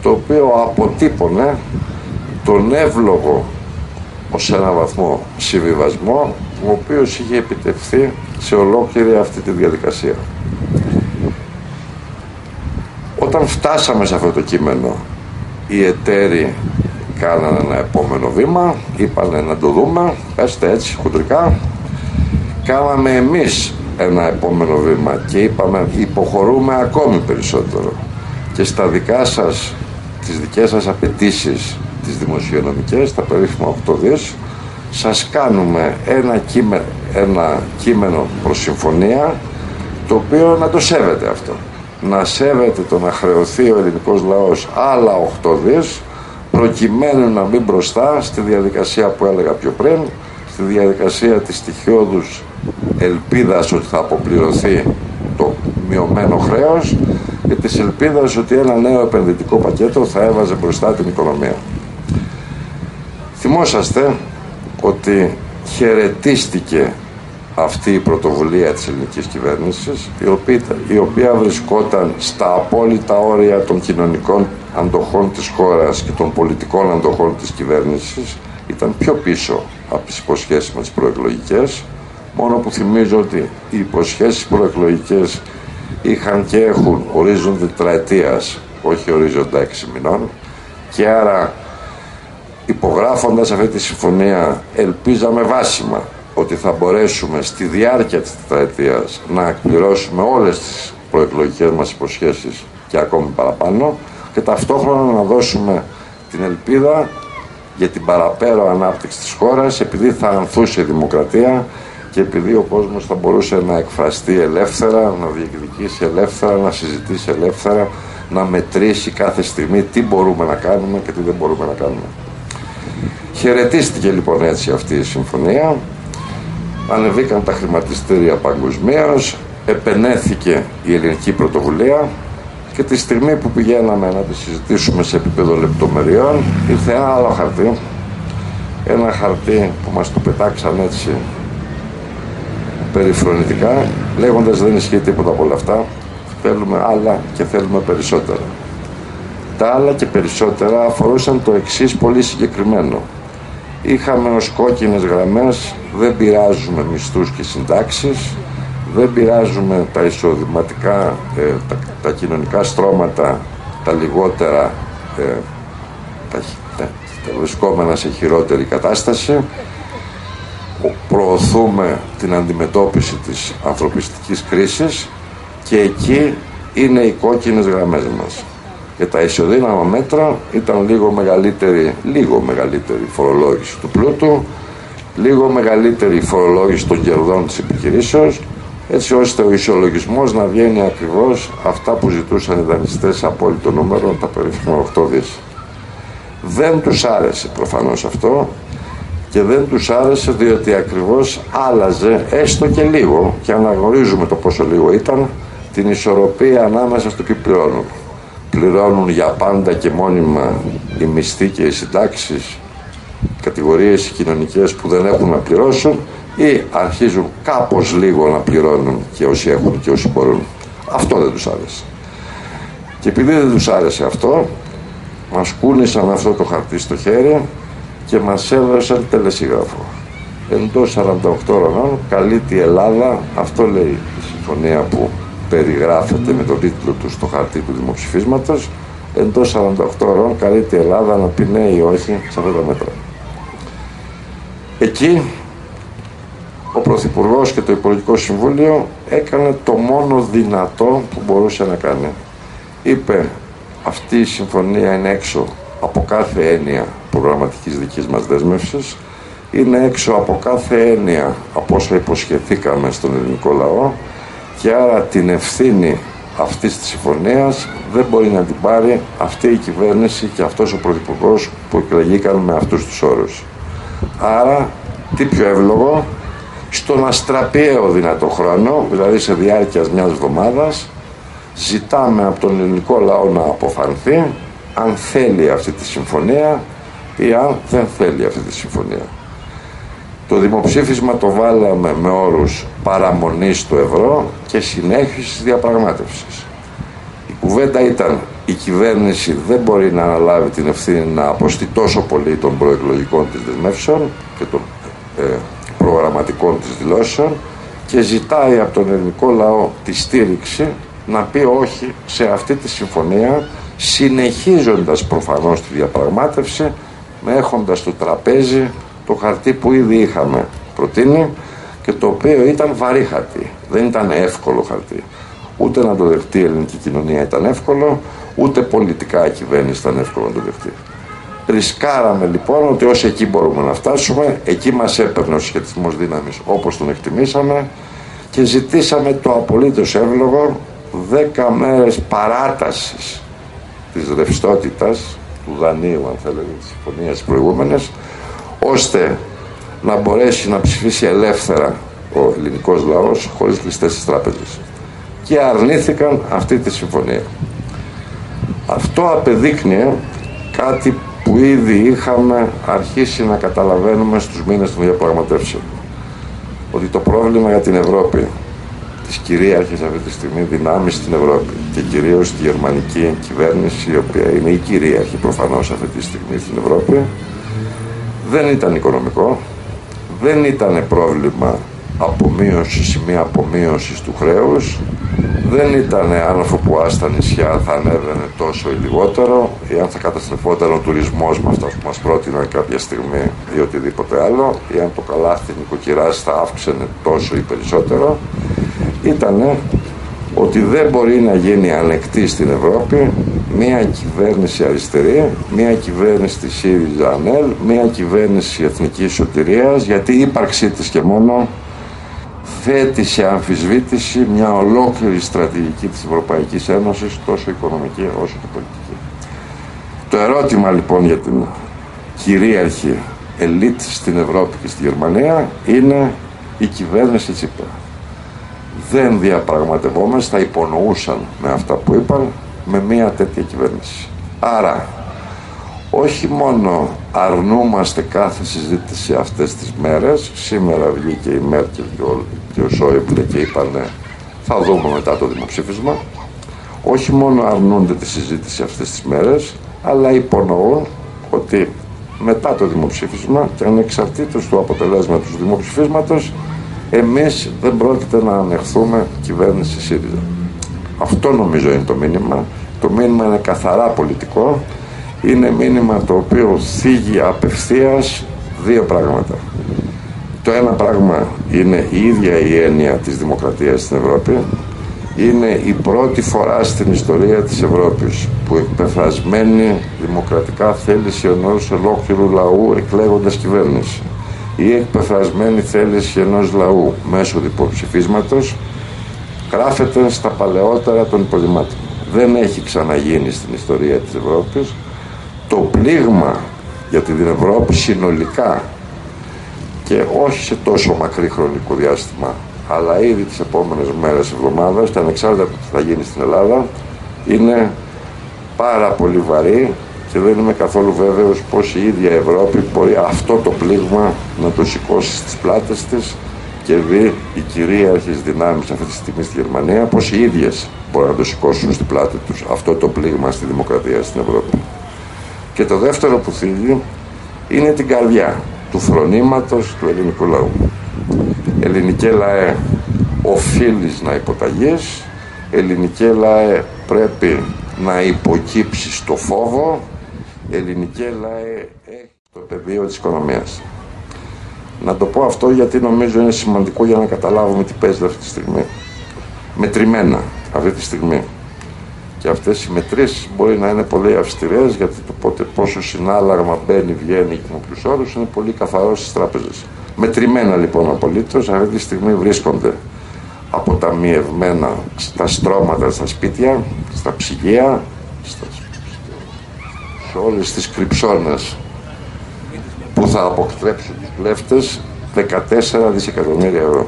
το οποίο αποτύπωνε τον εύλογο ως ένα βαθμό συμβιβασμό, ο οποίος είχε επιτευχθεί σε ολόκληρη αυτή τη διαδικασία. Όταν φτάσαμε σε αυτό το κείμενο, οι εταίροι κάνανε ένα επόμενο βήμα, είπανε να το δούμε, πέστε έτσι χοντρικά. Κάναμε εμείς ένα επόμενο βήμα και είπαμε υποχωρούμε ακόμη περισσότερο και στα δικά σας, τις δικές σας απαιτήσεις, τις δημοσιονομικές, τα περίφημα 8 δις, σας κάνουμε ένα κείμενο προς συμφωνία, το οποίο να το σέβεται αυτό. Να σέβεται το να χρεωθεί ο ελληνικός λαός άλλα 8 δις, προκειμένου να μπει μπροστά στη διαδικασία που έλεγα πιο πριν, στη διαδικασία της στοιχειώδους ελπίδας ότι θα αποπληρωθεί το μειωμένο χρέος και της ελπίδας ότι ένα νέο επενδυτικό πακέτο θα έβαζε μπροστά την οικονομία. Θυμόσαστε ότι χαιρετίστηκε αυτή η πρωτοβουλία της ελληνικής κυβέρνησης, η οποία βρισκόταν στα απόλυτα όρια των κοινωνικών αντοχών της χώρας και των πολιτικών αντοχών της κυβέρνησης, ήταν πιο πίσω από τις υποσχέσεις με τις προεκλογικές, μόνο που θυμίζω ότι οι υποσχέσεις προεκλογικές είχαν και έχουν ορίζοντα τετραετίας, όχι ορίζοντα 6 μηνών, και άρα υπογράφοντας αυτή τη συμφωνία ελπίζαμε βάσιμα ότι θα μπορέσουμε στη διάρκεια της τετραετίας να εκπληρώσουμε όλες τις προεκλογικές μας υποσχέσεις και ακόμη παραπάνω, και ταυτόχρονα να δώσουμε την ελπίδα για την παραπέρα ανάπτυξη της χώρας, επειδή θα ανθούσε η δημοκρατία και επειδή ο κόσμος θα μπορούσε να εκφραστεί ελεύθερα, να διεκδικήσει ελεύθερα, να συζητήσει ελεύθερα, να μετρήσει κάθε στιγμή τι μπορούμε να κάνουμε και τι δεν μπορούμε να κάνουμε. Χαιρετίστηκε λοιπόν έτσι αυτή η συμφωνία, ανεβήκαν τα χρηματιστήρια παγκοσμίως, επενέθηκε η ελληνική πρωτοβουλία και τη στιγμή που πηγαίναμε να τη συζητήσουμε σε επίπεδο λεπτομεριών, ήρθε ένα άλλο χαρτί, ένα χαρτί που μας το πετάξαν έτσι περιφρονητικά, λέγοντας δεν ισχύει τίποτα από όλα αυτά, θέλουμε άλλα και θέλουμε περισσότερα. Τα άλλα και περισσότερα αφορούσαν το εξής πολύ συγκεκριμένο. Είχαμε ως κόκκινες γραμμές, δεν πειράζουμε μισθούς και συντάξεις, δεν πειράζουμε τα εισοδηματικά, τα κοινωνικά στρώματα, τα λιγότερα, τα βρισκόμενα σε χειρότερη κατάσταση. Προωθούμε την αντιμετώπιση της ανθρωπιστικής κρίσης και εκεί είναι οι κόκκινες γραμμές μας. Και τα ισοδύναμα μέτρα ήταν λίγο μεγαλύτερη φορολόγηση του πλούτου, λίγο μεγαλύτερη φορολόγηση των κερδών της επιχειρήσεως, έτσι ώστε ο ισολογισμός να βγαίνει ακριβώς αυτά που ζητούσαν οι δανειστές σε απόλυτο νούμερο, τα περίφημα 8 δις. Δεν τους άρεσε προφανώς αυτό και δεν τους άρεσε διότι ακριβώς άλλαζε έστω και λίγο, και αναγνωρίζουμε το πόσο λίγο ήταν, την ισορροπία ανάμεσα στο τι πληρώνουν. Πληρώνουν για πάντα και μόνιμα οι μισθοί και οι συντάξεις, κατηγορίες κοινωνικές που δεν έχουν να πληρώσουν, ή αρχίζουν κάπως λίγο να πληρώνουν και όσοι έχουν και όσοι μπορούν. Αυτό δεν τους άρεσε. Και επειδή δεν τους άρεσε αυτό, μας κούνησαν αυτό το χαρτί στο χέρι και μας έδωσαν τελεσίγραφο. Εντός 48 ώρων καλείται η Ελλάδα, αυτό λέει η συμφωνία που περιγράφεται με τον τίτλο του στο χαρτί του δημοψηφίσματος, εντός 48 ώρων καλείται η Ελλάδα να πει ναι ή όχι σε αυτά τα μέτρα. Εκεί ο Πρωθυπουργός και το Υπουργικό Συμβούλιο έκανε το μόνο δυνατό που μπορούσε να κάνει. Είπε, αυτή η συμφωνία είναι έξω από κάθε έννοια προγραμματικής δικής μας δέσμευσης, είναι έξω από κάθε έννοια από όσα υποσχεθήκαμε στον ελληνικό λαό, και άρα την ευθύνη αυτής της συμφωνίας δεν μπορεί να την πάρει αυτή η κυβέρνηση και αυτός ο Πρωθυπουργός που εκλεγήκαν με αυτούς τους όρους. Άρα, τι πιο εύλογο, στον αστραπιαίο δυνατό χρόνο, δηλαδή σε διάρκεια μιας εβδομάδας, ζητάμε από τον ελληνικό λαό να αποφανθεί αν θέλει αυτή τη συμφωνία ή αν δεν θέλει αυτή τη συμφωνία. Το δημοψήφισμα το βάλαμε με όρους παραμονής του ευρώ και συνέχισης διαπραγμάτευσης. Η κουβέντα ήταν, η κυβέρνηση δεν μπορεί να αναλάβει την ευθύνη να αποστεί τόσο πολύ των προεκλογικών της δεσμεύσεων και των προγραμματικών της δηλώσεων, και ζητάει από τον ελληνικό λαό τη στήριξη να πει όχι σε αυτή τη συμφωνία, συνεχίζοντας προφανώς τη διαπραγμάτευση, με έχοντας στο τραπέζι το χαρτί που ήδη είχαμε προτείνει και το οποίο ήταν βαρύ χαρτί, δεν ήταν εύκολο χαρτί. Ούτε να το δεχτεί η ελληνική κοινωνία ήταν εύκολο, ούτε πολιτικά η κυβέρνηση ήταν εύκολο να το δεχτεί. Ρισκάραμε λοιπόν ότι ως εκεί μπορούμε να φτάσουμε, εκεί μας έπαιρνε ο συσχετισμός δύναμης όπως τον εκτιμήσαμε, και ζητήσαμε το απολύτως εύλογο 10 μέρες παράτασης της ρευστότητας του δανείου, αν θέλετε, της συμφωνίας προηγούμενες, ώστε να μπορέσει να ψηφίσει ελεύθερα ο ελληνικός λαός χωρίς κλειστές τις τράπεζες. Και αρνήθηκαν αυτή τη συμφωνία. Αυτό απεδείκνυε κάτι που ήδη είχαμε αρχίσει να καταλαβαίνουμε στους μήνες των διαπραγματεύσεων. Ότι το πρόβλημα για την Ευρώπη, τις κυρίαρχες αυτή τη στιγμή δυνάμεις στην Ευρώπη και κυρίως τη γερμανική κυβέρνηση, η οποία είναι η κυρίαρχη προφανώς αυτή τη στιγμή στην Ευρώπη, δεν ήταν οικονομικό, δεν ήταν πρόβλημα απομείωσης ή μία απομείωσης του χρέους, δεν ήταν αν αφού που άστα νησιά θα ανέβαινε τόσο ή λιγότερο, ή αν θα καταστρεφόταν ο τουρισμός με αυτά που μας πρότειναν κάποια στιγμή ή οτιδήποτε άλλο, ή αν το καλάθι νοικοκυράς θα αύξαινε τόσο ή περισσότερο. Ήτανε ότι δεν μπορεί να γίνει ανεκτή στην Ευρώπη μια κυβέρνηση αριστερή, μια κυβέρνηση της ΣΥΡΙΖΑ-ΑΝΕΛ, μια κυβέρνηση εθνικής σωτηρίας, γιατί η ύπαρξή της και μόνο θέτει σε αμφισβήτηση μια ολόκληρη στρατηγική της Ευρωπαϊκής Ένωσης, τόσο οικονομική όσο και πολιτική. Το ερώτημα λοιπόν για την κυρίαρχη ελίτ στην Ευρώπη και στη Γερμανία είναι η κυβέρνηση Τσίπρα. Δεν διαπραγματευόμαστε, θα υπονοούσαν με αυτά που είπαν, με μια τέτοια κυβέρνηση. Άρα, όχι μόνο αρνούμαστε κάθε συζήτηση αυτές τις μέρες, σήμερα βγήκε η Μέρκελ και ο Σόιμπλε και είπανε θα δούμε μετά το δημοψήφισμα, όχι μόνο αρνούνται τη συζήτηση αυτές τις μέρες, αλλά υπονοούν ότι μετά το δημοψήφισμα και ανεξαρτήτως του αποτελέσματος του δημοψηφίσματος, εμείς δεν πρόκειται να ανεχθούμε κυβέρνηση ΣΥΡΙΖΑ. Αυτό νομίζω είναι το μήνυμα. Το μήνυμα είναι καθαρά πολιτικό. Είναι μήνυμα το οποίο θίγει απευθείας δύο πράγματα. Το ένα πράγμα είναι η ίδια η έννοια της δημοκρατίας στην Ευρώπη. Είναι η πρώτη φορά στην ιστορία της Ευρώπης που εκπεφρασμένη δημοκρατικά θέληση ενός ολόκληρου λαού εκλέγοντας κυβέρνηση ή εκπεφρασμένη θέληση ενός λαού μέσω δημοψηφίσματος γράφεται στα παλαιότερα των υποδημάτων. Δεν έχει ξαναγίνει στην ιστορία της Ευρώπης. Το πλήγμα για την Ευρώπη συνολικά και όχι σε τόσο μακρύ χρονικό διάστημα, αλλά ήδη τις επόμενες μέρες, εβδομάδες, και ανεξάρτητα από το τι θα γίνει στην Ελλάδα, είναι πάρα πολύ βαρύ και δεν είμαι καθόλου βέβαιος πως η ίδια Ευρώπη μπορεί αυτό το πλήγμα να το σηκώσει στις πλάτες της και δει οι κυρίαρχες δυνάμεις αυτή τη στιγμή στη Γερμανία πως οι ίδιες μπορούν να το σηκώσουν στην πλάτη τους αυτό το πλήγμα στη δημοκρατία στην Ευρώπη. Και το δεύτερο που θίγει είναι την καρδιά του φρονήματος του ελληνικού λαού. Ελληνικέ λαέ, οφείλεις να υποταγείς, ελληνικέ λαέ, πρέπει να υποκύψει στο φόβο, η ελληνική Ελλάδα έχει το πεδίο της οικονομίας. Να το πω αυτό γιατί νομίζω είναι σημαντικό για να καταλάβουμε τι παίζει αυτή τη στιγμή. Μετρημένα αυτή τη στιγμή. Και αυτές οι μετρήσεις μπορεί να είναι πολύ αυστηρές, γιατί το πότε πόσο συνάλλαγμα μπαίνει, βγαίνει και με ποιους όρους είναι πολύ καθαρό στις τράπεζες. Μετρημένα λοιπόν απολύτως αυτή τη στιγμή βρίσκονται αποταμιευμένα στα στρώματα, στα σπίτια, στα ψυγεία, σε όλες τις κρυψώνες που θα αποκτρέψουν τους κλέφτες 14 δισεκατομμύρια ευρώ.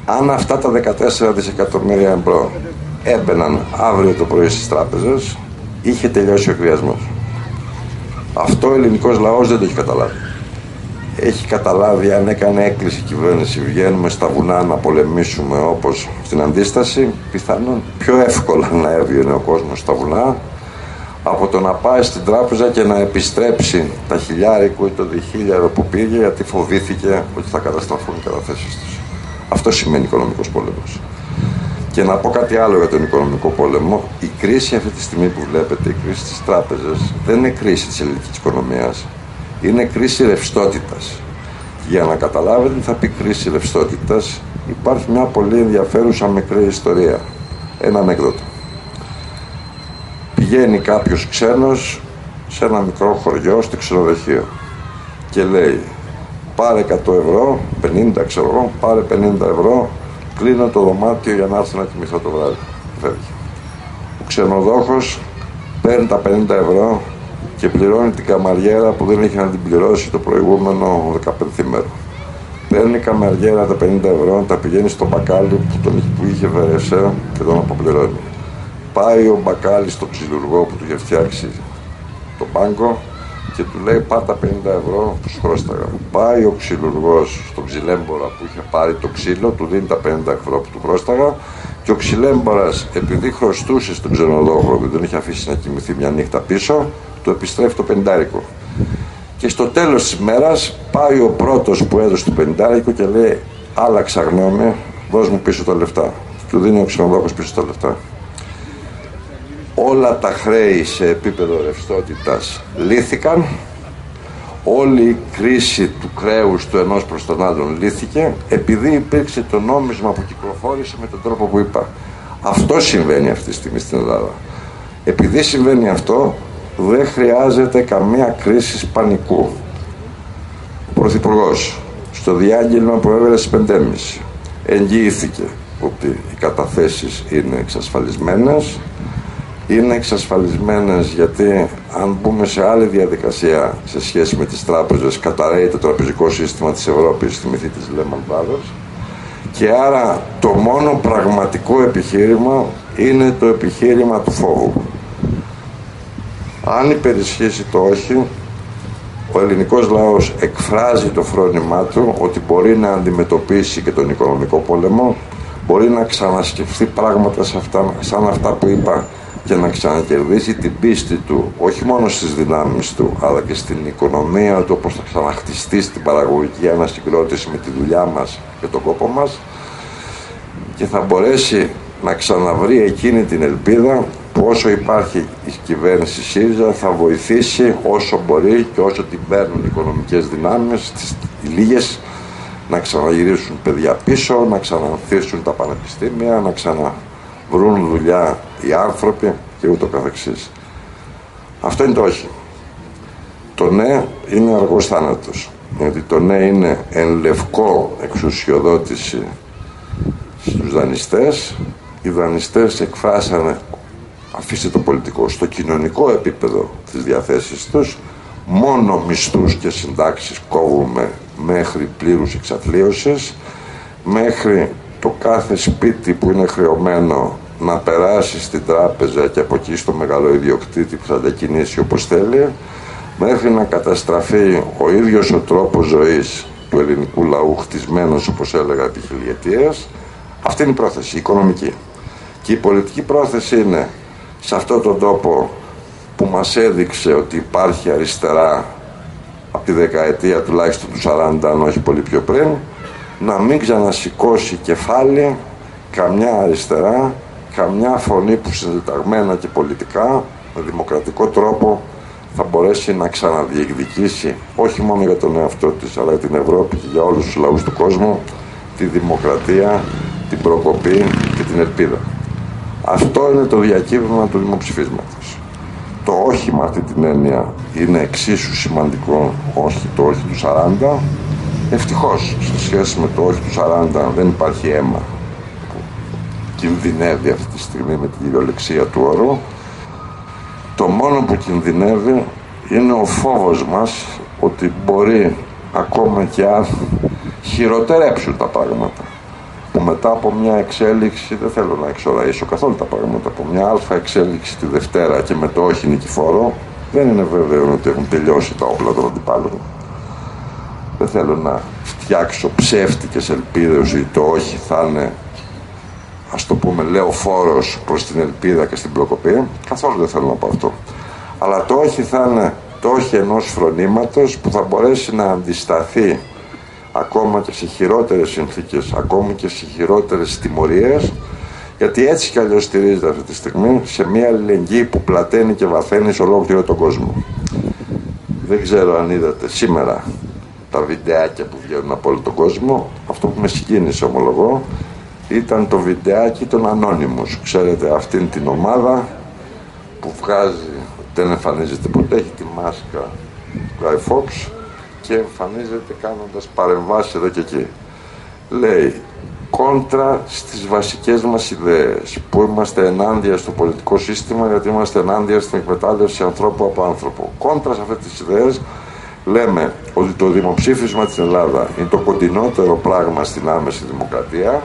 Αν αυτά τα 14 δισεκατομμύρια ευρώ έμπαιναν αύριο το πρωί στις τράπεζες, είχε τελειώσει ο εκβιασμός. Αυτό ο ελληνικός λαός δεν το έχει καταλάβει. Έχει καταλάβει, αν έκανε έκκληση η κυβέρνηση, βγαίνουμε στα βουνά να πολεμήσουμε όπως στην αντίσταση, πιθανόν πιο εύκολα να έβγαινε ο κόσμος στα βουνά από το να πάει στην τράπεζα και να επιστρέψει τα χιλιάρικο ή το διχίλιαρο που πήγε, γιατί φοβήθηκε ότι θα καταστραφούν οι καταθέσεις τους. Αυτό σημαίνει οικονομικός πόλεμος. Και να πω κάτι άλλο για τον οικονομικό πόλεμο. Η κρίση αυτή τη στιγμή που βλέπετε, η κρίση της τράπεζας, δεν είναι κρίση της ελληνικής οικονομίας. Είναι κρίση ρευστότητας. Για να καταλάβετε τι θα πει κρίση ρευστότητας, υπάρχει μια πολύ ενδιαφέρουσα μικρή ιστορία. Ένα ανέκδοτο. Πηγαίνει κάποιος ξένος σε ένα μικρό χωριό στο ξενοδοχείο και λέει: πάρε 100 ευρώ, 50 ξέρω εγώ, πάρε 50 ευρώ, κλείνω το δωμάτιο για να έρθω να κοιμηθώ το βράδυ. Φεύγει. Ο ξενοδόχος παίρνει τα 50 ευρώ και πληρώνει την καμαριέρα που δεν είχε να την πληρώσει το προηγούμενο 15 μέρο. Παίρνει καμαριέρα τα 50 ευρώ, τα πηγαίνει στο μπακάλι που είχε βερεσέ και τον αποπληρώνει. Πάει ο μπακάλι στο ξυλουργό που του είχε φτιάξει το μπάνκο και του λέει: πάρ' τα 50 ευρώ που σου χρώσταγα. Πάει ο ξυλουργός στον ξυλέμπορα που είχε πάρει το ξύλο, του δίνει τα 50 ευρώ που του χρώσταγα και ο ξυλέμπορας, επειδή χρωστούσε στον ξενοδόχο που δεν είχε αφήσει να κοιμηθεί μια νύχτα πίσω, του επιστρέφει το πεντάρικο. Και στο τέλος της ημέρας πάει ο πρώτος που έδωσε το πεντάρικο και λέει: άλλαξα γνώμη, δώσ' μου πίσω τα λεφτά. Του δίνει ο ξενοδόχος πίσω τα λεφτά. Όλα τα χρέη σε επίπεδο ρευστότητας λύθηκαν, όλη η κρίση του κρέους του ενός προς τον άλλον λύθηκε, επειδή υπήρξε το νόμισμα που κυκλοφόρησε με τον τρόπο που είπα. Αυτό συμβαίνει αυτή τη στιγμή στην Ελλάδα. Επειδή συμβαίνει αυτό, δεν χρειάζεται καμία κρίση πανικού. Ο Πρωθυπουργός στο διάγγελμα που έβγαλε στις 5.30 εγγυήθηκε ότι οι καταθέσεις είναι εξασφαλισμένες. Είναι εξασφαλισμένες γιατί αν μπούμε σε άλλη διαδικασία σε σχέση με τις τράπεζες, καταραίει το τραπεζικό σύστημα της Ευρώπης, θυμηθεί της Lehman Brothers, και άρα το μόνο πραγματικό επιχείρημα είναι το επιχείρημα του φόβου. Αν υπερισχύσει το όχι, ο ελληνικός λαός εκφράζει το φρόνημά του ότι μπορεί να αντιμετωπίσει και τον οικονομικό πόλεμο, μπορεί να ξανασκεφτεί πράγματα σαν αυτά που είπα και να ξανακερδίσει την πίστη του όχι μόνο στις δυνάμεις του αλλά και στην οικονομία του, όπως θα ξαναχτιστεί στην παραγωγική ανασυγκρότηση με τη δουλειά μας και τον κόπο μας, και θα μπορέσει να ξαναβρει εκείνη την ελπίδα που όσο υπάρχει η κυβέρνηση ΣΥΡΙΖΑ θα βοηθήσει όσο μπορεί και όσο την παίρνουν οι οικονομικές δυνάμεις, οι λίγες, να ξαναγυρίσουν παιδιά πίσω, να ξαναθίσουν τα πανεπιστήμια, να ξαναβρούν δουλειά οι άνθρωποι και ούτω καθεξής. Αυτό είναι το όχι. Το ναι είναι αργός θάνατος. Γιατί το ναι είναι εν λευκό εξουσιοδότηση στους δανειστές. Οι δανειστές εκφράσανε, αφήστε το πολιτικό, στο κοινωνικό επίπεδο τις διαθέσεις τους, μόνο μισθούς και συντάξεις κόβουμε μέχρι πλήρους εξαθλίωσης, μέχρι το κάθε σπίτι που είναι χρεωμένο να περάσει στην τράπεζα και από εκεί στο μεγαλοϊδιοκτήτη που θα τα κινήσει όπως θέλει, μέχρι να καταστραφεί ο ίδιος ο τρόπος ζωής του ελληνικού λαού, χτισμένος όπως έλεγα επί χιλιετίες. Αυτή είναι η πρόθεση, η οικονομική. Και η πολιτική πρόθεση είναι σε αυτόν τον τόπο που μας έδειξε ότι υπάρχει αριστερά από τη δεκαετία τουλάχιστον του 40, αν όχι πολύ πιο πριν, να μην ξανασηκώσει κεφάλι καμιά αριστερά, καμιά φωνή που συντεταγμένα και πολιτικά, με δημοκρατικό τρόπο, θα μπορέσει να ξαναδιεκδικήσει, όχι μόνο για τον εαυτό της, αλλά για την Ευρώπη και για όλους τους λαούς του κόσμου, τη δημοκρατία, την προκοπή και την ελπίδα. Αυτό είναι το διακύβευμα του δημοψηφίσματος. Το όχι με αυτή την έννοια είναι εξίσου σημαντικό, όχι το όχι του 40. Ευτυχώς, σε σχέση με το όχι του 40 δεν υπάρχει αίμα που κινδυνεύει αυτή τη στιγμή με την κυριολεξία του όρου. Το μόνο που κινδυνεύει είναι ο φόβος μας ότι μπορεί ακόμα και αν χειροτερέψουν τα πράγματα, που μετά από μια εξέλιξη, δεν θέλω να εξοραίσω καθόλου τα πράγματα, από μια αλφα εξέλιξη τη Δευτέρα και με το όχι νικηφόρο, δεν είναι βέβαιο ότι έχουν τελειώσει τα όπλα των αντιπάλων. Δεν θέλω να φτιάξω ψεύτικες ελπίδες ότι το όχι θα είναι, ας το πούμε, λεωφόρος προς την ελπίδα και στην προκοπή. Καθόλου δεν θέλω να πω αυτό. Αλλά το όχι θα είναι το όχι ενός φρονήματος που θα μπορέσει να αντισταθεί ακόμα και σε χειρότερες συνθήκες, ακόμα και σε χειρότερες τιμωρίες, γιατί έτσι κι αλλιώς στηρίζεται αυτή τη στιγμή σε μια αλληλεγγύη που πλαταίνει και βαθαίνει σε ολόκληρο τον κόσμο. Δεν ξέρω αν είδατε σήμερα τα βιντεάκια που βγαίνουν από όλο τον κόσμο. Αυτό που με συγκίνησε, ομολογώ, ήταν το βιντεάκι των Anonymous. Ξέρετε, αυτήν την ομάδα που βγάζει, δεν εμφανίζεται ποτέ, έχει τη μάσκα του Guy Fawkes και εμφανίζεται κάνοντας παρεμβάσεις εδώ και εκεί. Λέει κόντρα στις βασικές μας ιδέες, που είμαστε ενάντια στο πολιτικό σύστημα γιατί είμαστε ενάντια στην εκμετάλλευση ανθρώπου από άνθρωπο. Κόντρα σε αυτές τις ιδέες λέμε ότι το δημοψήφισμα στην Ελλάδα είναι το κοντινότερο πράγμα στην άμεση δημοκρατία,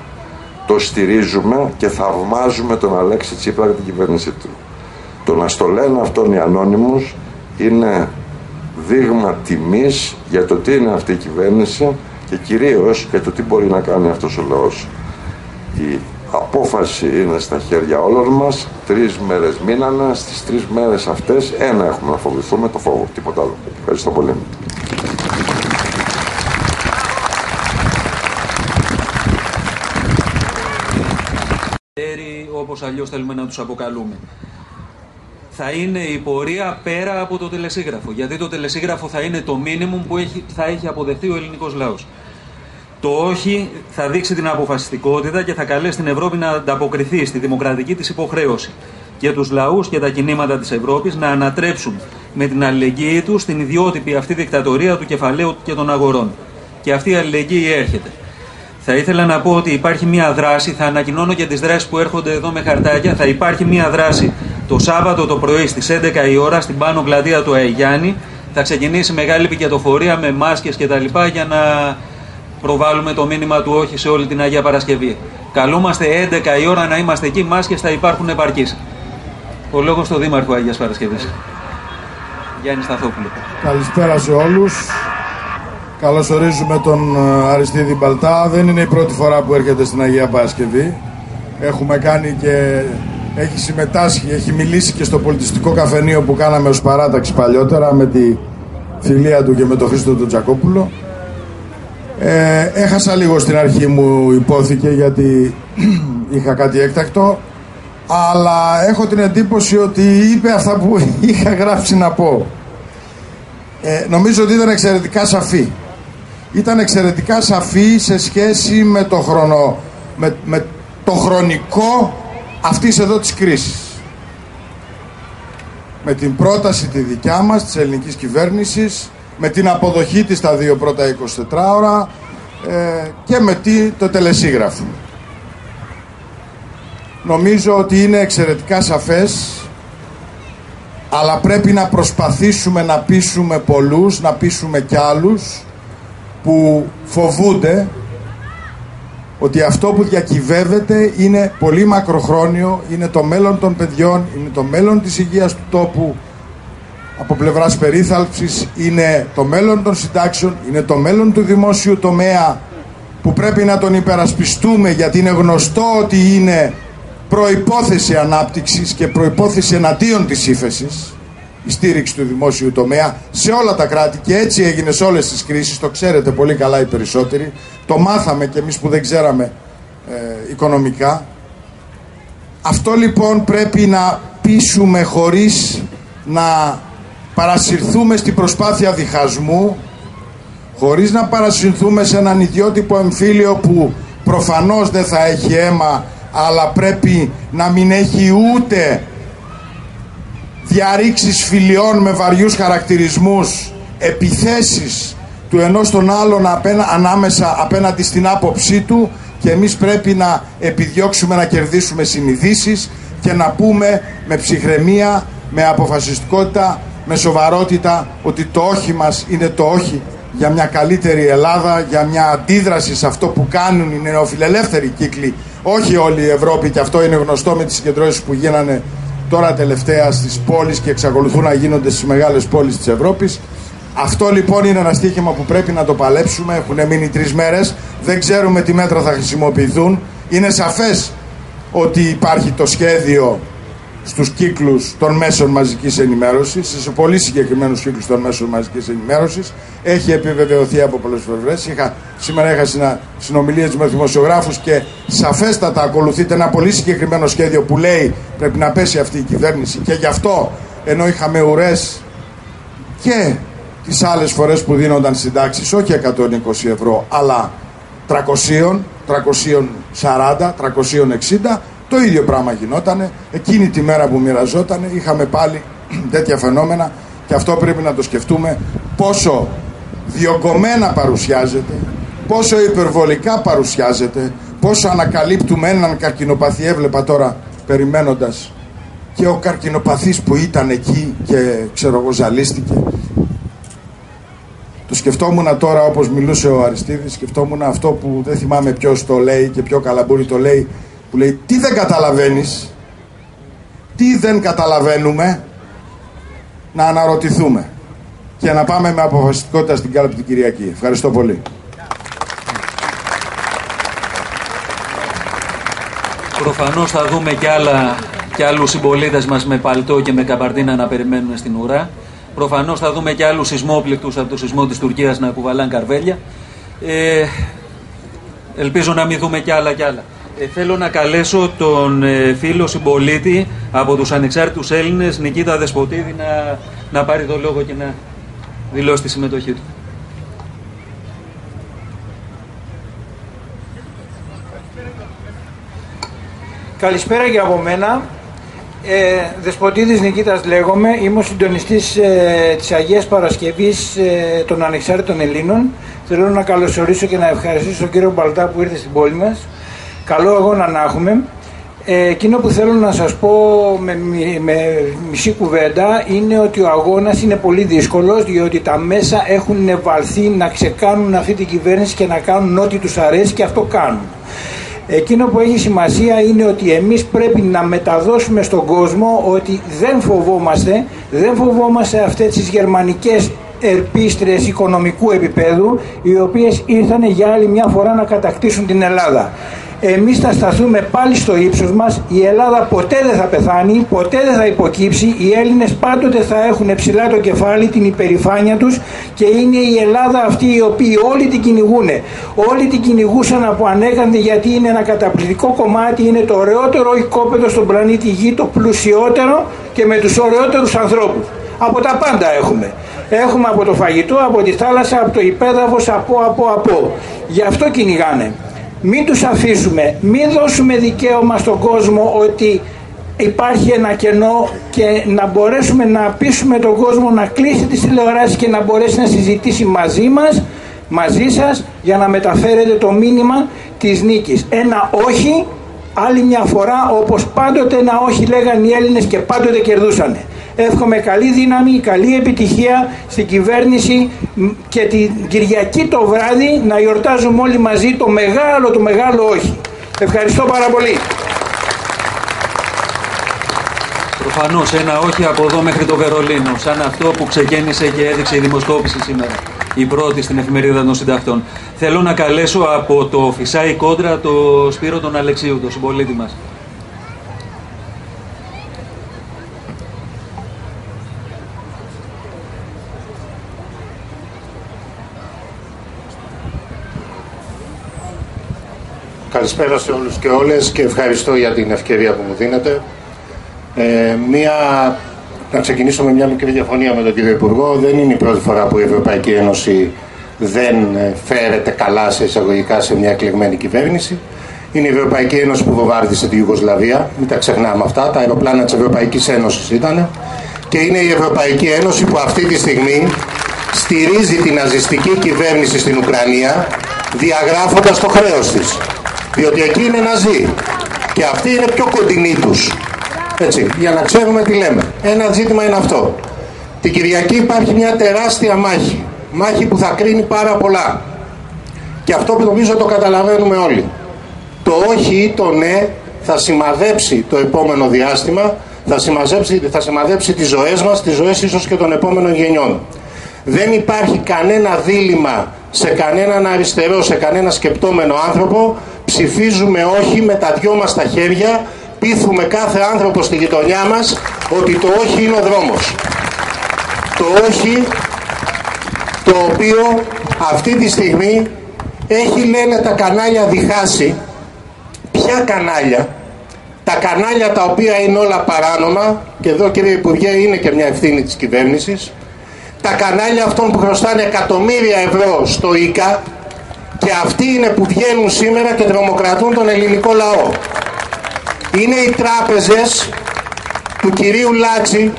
το στηρίζουμε και θαυμάζουμε τον Αλέξη Τσίπρα και την κυβέρνησή του. Το να στο λένε αυτόν οι Anonymous είναι δείγμα τιμής για το τι είναι αυτή η κυβέρνηση και κυρίως για το τι μπορεί να κάνει αυτός ο λαός. Η απόφαση είναι στα χέρια όλων μας. 3 μέρες μείνανε. Στις 3 μέρες αυτές ένα έχουμε να φοβηθούμε, το φόβο, τίποτα άλλο. Ευχαριστώ πολύ. Όπως αλλιώς θέλουμε να τους αποκαλούμε. Θα είναι η πορεία πέρα από το τελεσίγραφο. Γιατί το τελεσίγραφο θα είναι το μίνιμουμ που θα έχει αποδεχτεί ο ελληνικός λαός. Το όχι θα δείξει την αποφασιστικότητα και θα καλέσει την Ευρώπη να ανταποκριθεί στη δημοκρατική της υποχρέωση και τους λαούς και τα κινήματα της Ευρώπης να ανατρέψουν με την αλληλεγγύη τους την ιδιότυπη αυτή δικτατορία του κεφαλαίου και των αγορών. Και αυτή η αλληλεγγύη έρχεται. Θα ήθελα να πω ότι υπάρχει μια δράση, θα ανακοινώνω και τις δράσεις που έρχονται εδώ με χαρτάκια. Θα υπάρχει μια δράση το Σάββατο το πρωί στις 11 η ώρα στην πάνω πλατεία του Αϊγιάννη. Θα ξεκινήσει μεγάλη πικετοφορία με μάσκες κτλ. Για να προβάλλουμε το μήνυμα του όχι σε όλη την Αγία Παρασκευή. Καλούμαστε 11 η ώρα να είμαστε εκεί, μάσκες θα υπάρχουν επαρκείς. Ο λόγος στο Δήμαρχο Αγίας Παρασκευής. Γιάννη Σταθόπουλο. Καλησπέρα σε όλους. Καλωσορίζουμε τον Αριστίδη Μπαλτά. Δεν είναι η πρώτη φορά που έρχεται στην Αγία Παρασκευή. Έχουμε κάνει και έχει συμμετάσχει, έχει μιλήσει και στο πολιτιστικό καφενείο που κάναμε ως παράταξη παλιότερα με τη φιλία του και με τον Χρήστο τον Τζακόπουλο. Έχασα λίγο στην αρχή, μου υπόθηκε, γιατί είχα κάτι έκτακτο, αλλά έχω την εντύπωση ότι είπε αυτά που είχα γράψει να πω. Νομίζω ότι ήταν εξαιρετικά σαφή. Ήταν εξαιρετικά σαφή σε σχέση με το με το χρονικό αυτής εδώ της κρίσης. Με την πρόταση τη δικιά μας, της ελληνικής κυβέρνησης, με την αποδοχή της τα 2 πρώτα 24 ώρα και με το τελεσίγραφο. Νομίζω ότι είναι εξαιρετικά σαφές, αλλά πρέπει να προσπαθήσουμε να πείσουμε πολλούς, να πείσουμε κι άλλους που φοβούνται ότι αυτό που διακυβεύεται είναι πολύ μακροχρόνιο, είναι το μέλλον των παιδιών, είναι το μέλλον της υγείας του τόπου από πλευράς περίθαλψης, είναι το μέλλον των συντάξεων, είναι το μέλλον του δημόσιου τομέα που πρέπει να τον υπερασπιστούμε, γιατί είναι γνωστό ότι είναι προϋπόθεση ανάπτυξης και προϋπόθεση εναντίον της ύφεσης, η στήριξη του δημόσιου τομέα σε όλα τα κράτη, και έτσι έγινε σε όλες τις κρίσεις, το ξέρετε πολύ καλά οι περισσότεροι, το μάθαμε και εμείς που δεν ξέραμε οικονομικά. Αυτό λοιπόν πρέπει να πείσουμε χωρίς να παρασυρθούμε στην προσπάθεια διχασμού, χωρίς να παρασυρθούμε σε έναν ιδιότυπο εμφύλιο που προφανώς δεν θα έχει αίμα, αλλά πρέπει να μην έχει ούτε διαρρήξεις φιλιών με βαριούς χαρακτηρισμούς, επιθέσεις του ενός τον άλλον ανάμεσα απέναντι στην άποψή του, και εμείς πρέπει να επιδιώξουμε να κερδίσουμε συνειδήσεις και να πούμε με ψυχραιμία, με αποφασιστικότητα, με σοβαρότητα ότι το όχι μας είναι το όχι για μια καλύτερη Ελλάδα, για μια αντίδραση σε αυτό που κάνουν οι νεοφιλελεύθεροι κύκλοι, όχι όλη η Ευρώπη, και αυτό είναι γνωστό με τις συγκεντρώσεις που γίνανε τώρα τελευταία στις πόλεις και εξακολουθούν να γίνονται στις μεγάλες πόλεις της Ευρώπης. Αυτό λοιπόν είναι ένα στοίχημα που πρέπει να το παλέψουμε. Έχουν μείνει 3 μέρες, δεν ξέρουμε τι μέτρα θα χρησιμοποιηθούν. Είναι σαφές ότι υπάρχει το σχέδιο στους κύκλους των μέσων μαζικής ενημέρωσης, σε πολύ συγκεκριμένους κύκλους των μέσων μαζικής ενημέρωσης. Έχει επιβεβαιωθεί από πολλές φορές. Σήμερα είχα συνομιλίες με δημοσιογράφους και σαφέστατα ακολουθείται ένα πολύ συγκεκριμένο σχέδιο που λέει πρέπει να πέσει αυτή η κυβέρνηση, και γι' αυτό, ενώ είχαμε ουρές και τις άλλες φορές που δίνονταν συντάξεις, όχι 120 ευρώ, αλλά 300, 340, 360, το ίδιο πράγμα γινότανε. Εκείνη τη μέρα που μοιραζότανε είχαμε πάλι τέτοια φαινόμενα, και αυτό πρέπει να το σκεφτούμε, πόσο διωγγωμένα παρουσιάζεται, πόσο υπερβολικά παρουσιάζεται, πόσο ανακαλύπτουμε έναν καρκινοπαθή. Έβλεπα τώρα περιμένοντας, και ο καρκινοπαθής που ήταν εκεί και ξέρω εγώ ζαλίστηκε. Το σκεφτόμουν τώρα, όπως μιλούσε ο Αριστίδης, σκεφτόμουν αυτό που δεν θυμάμαι ποιος το λέει και ποιο καλαμπούρι το λέει, που λέει τι δεν καταλαβαίνεις, τι δεν καταλαβαίνουμε, να αναρωτηθούμε και να πάμε με αποφασιστικότητα στην κάλπη την Κυριακή. Ευχαριστώ πολύ. Προφανώς θα δούμε και άλλους συμπολίτες μας με παλτό και με καμπαρδίνα να περιμένουν στην ουρά. Προφανώς θα δούμε και άλλους σεισμόπληκτους από το σεισμό της Τουρκίας να κουβαλάνε καρβέλια. Ελπίζω να μην δούμε κι άλλα. Θέλω να καλέσω τον φίλο συμπολίτη από τους Ανεξάρτητους Έλληνες, Νικήτα Δεσποτίδη, να πάρει το λόγο και να δηλώσει τη συμμετοχή του. Καλησπέρα και από μένα. Δεσποτίδης Νικήτας λέγομαι, είμαι ο συντονιστής της Αγίας Παρασκευής των Ανεξάρτητων Ελλήνων. Θέλω να καλωσορίσω και να ευχαριστήσω τον κύριο Μπαλτά που ήρθε στην πόλη μας. Καλό αγώνα να έχουμε. Εκείνο που θέλω να σας πω με μισή κουβέντα είναι ότι ο αγώνας είναι πολύ δύσκολος, διότι τα μέσα έχουν βαλθεί να ξεκάνουν αυτή την κυβέρνηση και να κάνουν ό,τι τους αρέσει, και αυτό κάνουν. Εκείνο που έχει σημασία είναι ότι εμείς πρέπει να μεταδώσουμε στον κόσμο ότι δεν φοβόμαστε αυτές τις γερμανικές ερπίστρες οικονομικού επίπεδου, οι οποίες ήρθαν για άλλη μια φορά να κατακτήσουν την Ελλάδα. Εμείς θα σταθούμε πάλι στο ύψος μας. Η Ελλάδα ποτέ δεν θα πεθάνει, ποτέ δεν θα υποκύψει. Οι Έλληνες πάντοτε θα έχουν ψηλά το κεφάλι, την υπερηφάνεια τους, και είναι η Ελλάδα αυτή οι οποίοι όλοι την κυνηγούνε. Όλοι την κυνηγούσαν από ανέκανδη, γιατί είναι ένα καταπληκτικό κομμάτι, είναι το ωραιότερο οικόπεδο στον πλανήτη Γη, το πλουσιότερο και με τους ωραιότερους ανθρώπους. Από τα πάντα έχουμε. Έχουμε από το φαγητό, από τη θάλασσα, από το υπέδαφος, από. Γι' αυτό κυνηγάνε. Μην τους αφήσουμε, μην δώσουμε δικαίωμα στον κόσμο ότι υπάρχει ένα κενό, και να μπορέσουμε να πείσουμε τον κόσμο να κλείσει τις τηλεοράσεις και να μπορέσει να συζητήσει μαζί σας, για να μεταφέρετε το μήνυμα της νίκης. Ένα όχι, άλλη μια φορά, όπως πάντοτε ένα όχι λέγαν οι Έλληνες και πάντοτε κερδούσανε. Εύχομαι καλή δύναμη, καλή επιτυχία στην κυβέρνηση, και την Κυριακή το βράδυ να γιορτάζουμε όλοι μαζί το μεγάλο όχι. Ευχαριστώ πάρα πολύ. Προφανώς ένα όχι από εδώ μέχρι το Βερολίνο, σαν αυτό που ξεκίνησε και έδειξε η δημοσκόπηση σήμερα, η πρώτη στην Εφημερίδα των Συντακτών. Θέλω να καλέσω από το Φυσάι Κόντρα το Σπύρο τον Αλεξίου, τον συμπολίτη μας. Καλησπέρα σε όλους και όλες και ευχαριστώ για την ευκαιρία που μου δίνετε. Να ξεκινήσω με μια μικρή διαφωνία με τον κύριο Υπουργό. Δεν είναι η πρώτη φορά που η Ευρωπαϊκή Ένωση δεν φέρεται καλά σε εισαγωγικά σε μια εκλεγμένη κυβέρνηση. Είναι η Ευρωπαϊκή Ένωση που βομβάρδισε τη Ιουγκοσλαβία, μην τα ξεχνάμε αυτά, τα αεροπλάνα της Ευρωπαϊκής Ένωσης ήταν. Και είναι η Ευρωπαϊκή Ένωση που αυτή τη στιγμή στηρίζει την ναζιστική κυβέρνηση στην Ουκρανία, διαγράφοντας το χρέος της. Διότι εκεί είναι ναζί και αυτοί είναι πιο κοντινοί τους. Έτσι, για να ξέρουμε τι λέμε. Ένα ζήτημα είναι αυτό. Την Κυριακή υπάρχει μια τεράστια μάχη. Μάχη που θα κρίνει πάρα πολλά. Και αυτό που νομίζω το καταλαβαίνουμε όλοι. Το όχι ή το ναι θα σημαδέψει το επόμενο διάστημα, θα σημαδέψει τις ζωές μας, τις ζωές ίσως και των επόμενων γενιών. Δεν υπάρχει κανένα δίλημμα σε κανέναν αριστερό, σε κανένα σκεπτόμενο άνθρωπο. Ψηφίζουμε όχι με τα δυο μας τα χέρια, πείθουμε κάθε άνθρωπο στη γειτονιά μας ότι το όχι είναι ο δρόμος. Το όχι το οποίο αυτή τη στιγμή έχει, λένε τα κανάλια, διχάσει. Ποια κανάλια? Τα κανάλια τα οποία είναι όλα παράνομα, και εδώ κύριε Υπουργέ είναι και μια ευθύνη της κυβέρνησης, τα κανάλια αυτών που χρωστάνε εκατομμύρια ευρώ στο ΙΚΑ, και αυτοί είναι που βγαίνουν σήμερα και τρομοκρατούν τον ελληνικό λαό. Είναι οι τράπεζες του κυρίου Λάτση,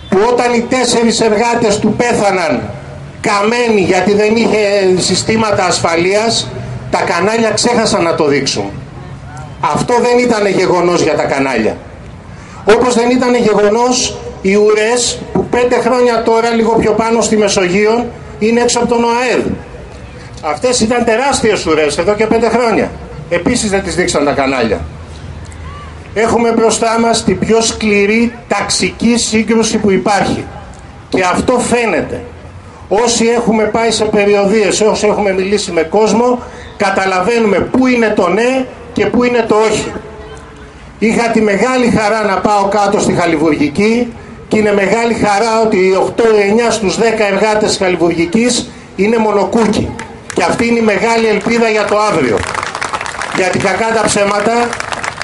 που όταν οι 4 εργάτες του πέθαναν καμένοι γιατί δεν είχε συστήματα ασφαλείας, τα κανάλια ξέχασαν να το δείξουν. Αυτό δεν ήταν γεγονός για τα κανάλια. Όπως δεν ήταν γεγονός οι ουρές που 5 χρόνια τώρα, λίγο πιο πάνω στη Μεσογείο, είναι έξω από τον ΟΑΕΔ. Αυτές ήταν τεράστιες ουρές εδώ και 5 χρόνια. Επίσης δεν τις δείξαν τα κανάλια. Έχουμε μπροστά μας την πιο σκληρή ταξική σύγκρουση που υπάρχει. Και αυτό φαίνεται. Όσοι έχουμε πάει σε περιοδίες, όσοι έχουμε μιλήσει με κόσμο, καταλαβαίνουμε πού είναι το ναι και πού είναι το όχι. Είχα τη μεγάλη χαρά να πάω κάτω στη Χαλιβουργική και είναι μεγάλη χαρά ότι οι 8-9 στους 10 εργάτες της Χαλιβουργικής είναι μονοκούκι. Και αυτή είναι η μεγάλη ελπίδα για το αύριο. Γιατί κακά τα ψέματα,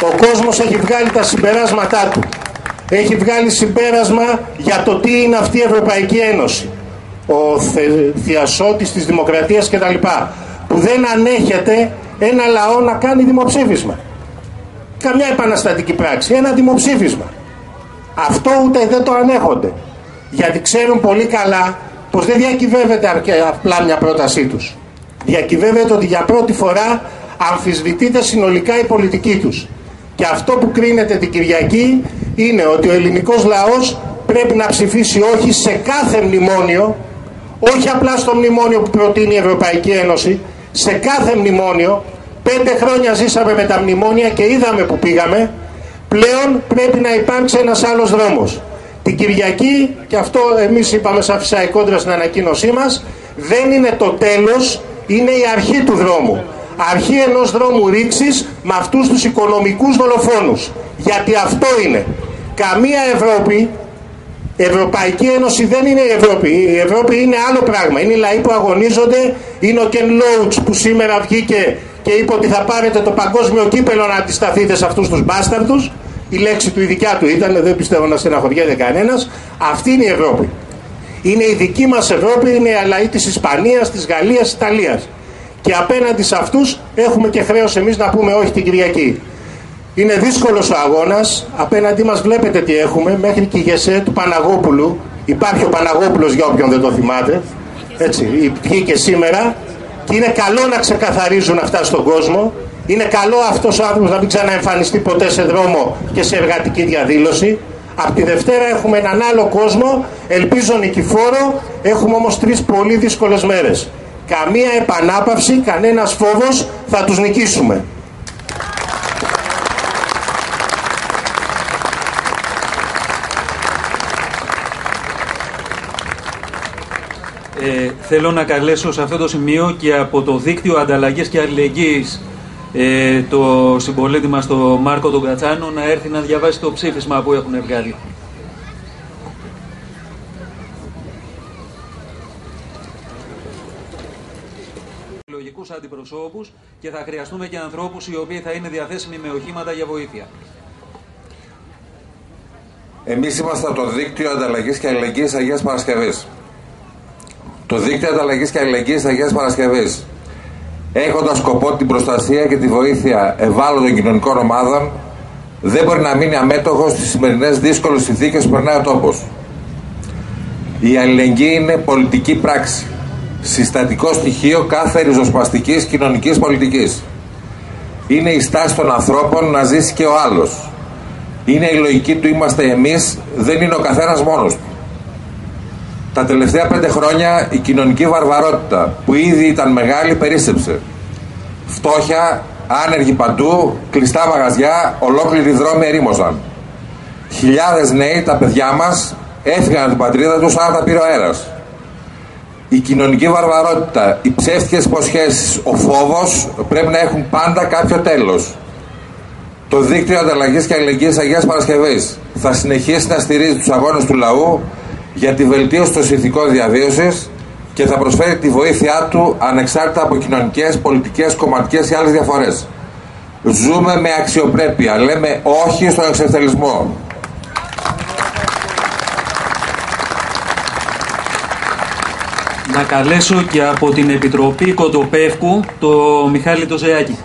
ο κόσμος έχει βγάλει τα συμπεράσματά του. Έχει βγάλει συμπέρασμα για το τι είναι αυτή η Ευρωπαϊκή Ένωση. Ο θειασότης της δημοκρατίας κτλ. Που δεν ανέχεται ένα λαό να κάνει δημοψήφισμα. Καμιά επαναστατική πράξη, ένα δημοψήφισμα. Αυτό ούτε δεν το ανέχονται. Γιατί ξέρουν πολύ καλά πως δεν διακυβεύεται απλά μια πρότασή τους. Διακυβεύεται ότι για πρώτη φορά αμφισβητείται συνολικά η πολιτική τους. Και αυτό που κρίνεται την Κυριακή είναι ότι ο ελληνικός λαός πρέπει να ψηφίσει όχι σε κάθε μνημόνιο, όχι απλά στο μνημόνιο που προτείνει η Ευρωπαϊκή Ένωση, σε κάθε μνημόνιο. 5 χρόνια ζήσαμε με τα μνημόνια και είδαμε που πήγαμε. Πλέον πρέπει να υπάρξει ένας άλλος δρόμος. Την Κυριακή, και αυτό εμείς είπαμε σαν Φυσάη Κόντρα στην ανακοίνωσή μας, δεν είναι το τέλος, είναι η αρχή του δρόμου. Αρχή ενός δρόμου ρήξης με αυτούς τους οικονομικούς δολοφόνους. Γιατί αυτό είναι. Καμία Ευρώπη, Ευρωπαϊκή Ένωση δεν είναι η Ευρώπη. Η Ευρώπη είναι άλλο πράγμα. Είναι οι λαοί που αγωνίζονται. Είναι ο Κεν Λόουτς που σήμερα βγήκε και είπε ότι θα πάρετε το παγκόσμιο κύπελο να αντισταθείτε σε αυτούς τους μπάσταρδους. Η λέξη του η δικιά του ήταν, δεν πιστεύω να στεναχωριέται κανένας. Αυτή είναι η Ευρώπη. Είναι η δική μας Ευρώπη, είναι οι λαοί της Ισπανίας, της Γαλλίας, της Ιταλίας. Και απέναντι σε αυτούς έχουμε και χρέος εμείς να πούμε όχι την Κυριακή. Είναι δύσκολος ο αγώνας. Απέναντί μας βλέπετε τι έχουμε. Μέχρι και η ΓΕΣΕ του Παναγόπουλου. Υπάρχει ο Παναγόπουλος για όποιον δεν το θυμάται. Έτσι, βγήκε σήμερα. Και είναι καλό να ξεκαθαρίζουν αυτά στον κόσμο. Είναι καλό αυτός ο άνθρωπος να μην ξαναεμφανιστεί ποτέ σε δρόμο και σε εργατική διαδήλωση. Από τη Δευτέρα έχουμε έναν άλλο κόσμο. Ελπίζω νικηφόρο. Έχουμε όμως 3 πολύ δύσκολες μέρες. Καμία επανάπαυση, κανένας φόβος, θα τους νικήσουμε. Θέλω να καλέσω σε αυτό το σημείο και από το δίκτυο Ανταλλαγής και Αλληλεγγύης το συμπολίτη μας, το Μάρκο τον Κατσάνο, να έρθει να διαβάσει το ψήφισμα που έχουν βγάλει. πολιτικούς αντιπροσώπους και θα χρειαστούμε και ανθρώπους οι οποίοι θα είναι διαθέσιμοι με οχήματα για βοήθεια. Εμείς είμαστε το Δίκτυο Ανταλλαγής και Αλληλεγγύης Αγίας Παρασκευής. Το Δίκτυο Ανταλλαγής και Αλληλεγγύης Αγίας Παρασκευής, έχοντας σκοπό την προστασία και τη βοήθεια ευάλωτων κοινωνικών ομάδων, δεν μπορεί να μείνει αμέτωχος στις σημερινές δύσκολες συνθήκες που περνάει ο τόπος. Η αλληλεγγύη είναι πολιτική πράξη, συστατικό στοιχείο κάθε ριζοσπαστικής κοινωνικής πολιτικής. Είναι η στάση των ανθρώπων να ζήσει και ο άλλος. Είναι η λογική του είμαστε εμείς, δεν είναι ο καθένας μόνος του. Τα τελευταία 5 χρόνια η κοινωνική βαρβαρότητα που ήδη ήταν μεγάλη περίσσεψε. Φτώχεια, άνεργοι παντού, κλειστά μαγαζιά, ολόκληροι δρόμοι ερήμωσαν. Χιλιάδες νέοι, τα παιδιά μας, έφυγαν από την πατρίδα τους σαν να τα πήρε ο αέρας. Η κοινωνική βαρβαρότητα, οι ψεύτικες υποσχέσεις, ο φόβος πρέπει να έχουν πάντα κάποιο τέλος. Το Δίκτυο Ανταλλαγής και Αλληλεγγύης Αγίας Παρασκευής θα συνεχίσει να στηρίζει τους αγώνες του λαού για τη βελτίωση των συνθηκών διαβίωσης και θα προσφέρει τη βοήθειά του ανεξάρτητα από κοινωνικές, πολιτικές, κομματικές ή άλλες διαφορές. Ζούμε με αξιοπρέπεια, λέμε όχι στον εξευτελισμό. Να καλέσω και από την Επιτροπή Κοντοπεύκου το Μιχάλη το Ζεάκη.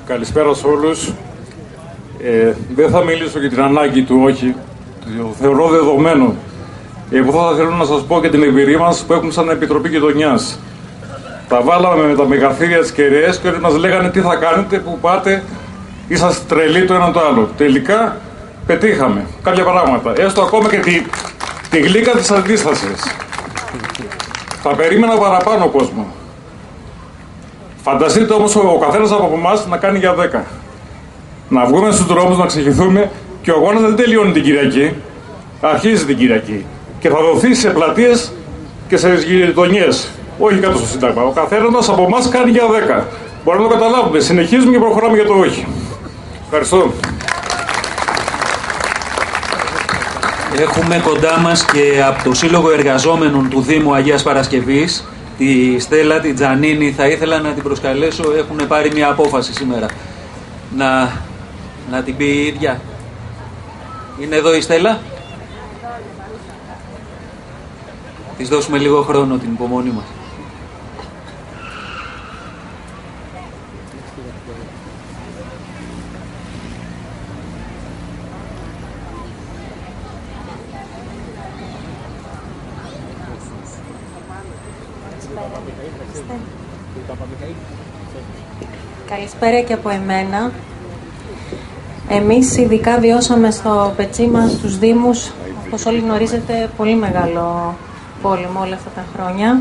Καλησπέρα σε όλους. Δεν θα μιλήσω για την ανάγκη του όχι. Το θεωρώ δεδομένο. Εγώ θα θέλω να σας πω και την εμπειρία μας που έχουμε σαν Επιτροπή Γειτονιάς. Τα βάλαμε με τα μεγαθύρια της κεραίες και όλοι μας λέγανε τι θα κάνετε, που πάτε, είσαστε τρελοί το ένα το άλλο. Τελικά πετύχαμε κάποια πράγματα. Έστω ακόμα και τη γλύκα της αντίστασης. Θα περίμενα παραπάνω κόσμο. Φανταστείτε όμως ο καθένας από εμάς να κάνει για 10. Να βγούμε στους δρόμους, να ξεχυθούμε και ο αγώνας δεν τελειώνει την Κυριακή. Αρχίζει την Κυριακή. Και θα δοθεί σε πλατείες και σε γειτονιές. Όχι κάτω στο Σύνταγμα. Ο καθένας από εμάς κάνει για 10. Μπορούμε να το καταλάβουμε. Συνεχίζουμε και προχωράμε για το όχι. Ευχαριστώ. Έχουμε κοντά μας και από το Σύλλογο Εργαζόμενων του Δήμου Αγίας Παρασκευής τη Στέλλα, την Τζανίνη. Θα ήθελα να την προσκαλέσω. Έχουν πάρει μια απόφαση σήμερα. Να την πει η ίδια. Είναι εδώ η Στέλλα. Της δώσουμε λίγο χρόνο την υπομονή μας. Καλησπέρα και από εμένα. Εμείς ειδικά βιώσαμε στο πετσί μας στους Δήμους, όπως όλοι γνωρίζετε, πολύ μεγάλο πόλεμο όλα αυτά τα χρόνια.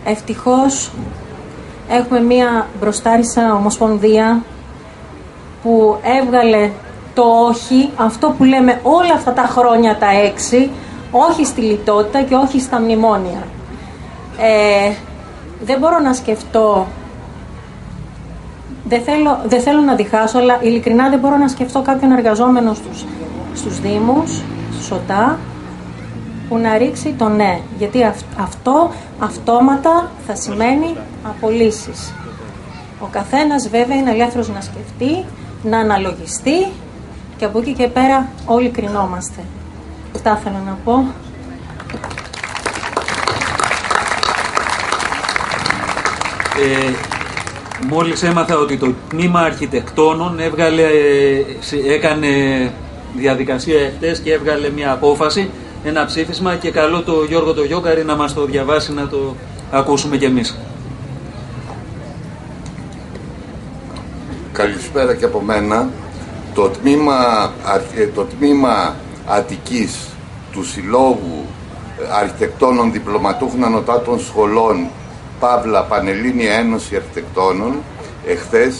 Ευτυχώς έχουμε μία μπροστάρισα ομοσπονδία που έβγαλε το όχι, αυτό που λέμε όλα αυτά τα χρόνια τα 6, όχι στη λιτότητα και όχι στα μνημόνια. Δεν μπορώ να σκεφτώ, δεν θέλω να διχάσω, αλλά ειλικρινά δεν μπορώ να σκεφτώ κάποιον εργαζόμενο στους Δήμους, στους ΟΤΑ, που να ρίξει το ναι. Γιατί αυτό αυτόματα θα σημαίνει απολύσεις. Ο καθένας βέβαια είναι ελεύθερος να σκεφτεί, να αναλογιστεί και από εκεί και πέρα όλοι κρινόμαστε. Αυτά θέλω να πω. Μόλις έμαθα ότι το τμήμα αρχιτεκτόνων έκανε διαδικασία εχθές και έβγαλε μια απόφαση, ένα ψήφισμα, και καλώ το Γιώργο το Γιόκαρη να μας το διαβάσει, να το ακούσουμε κι εμείς. Καλησπέρα και από μένα. Το τμήμα Αττικής του Συλλόγου Αρχιτεκτόνων Διπλωματούχων Ανωτάτων Σχολών Παύλα Πανελλήνια Ένωση Αρχιτεκτόνων εχθές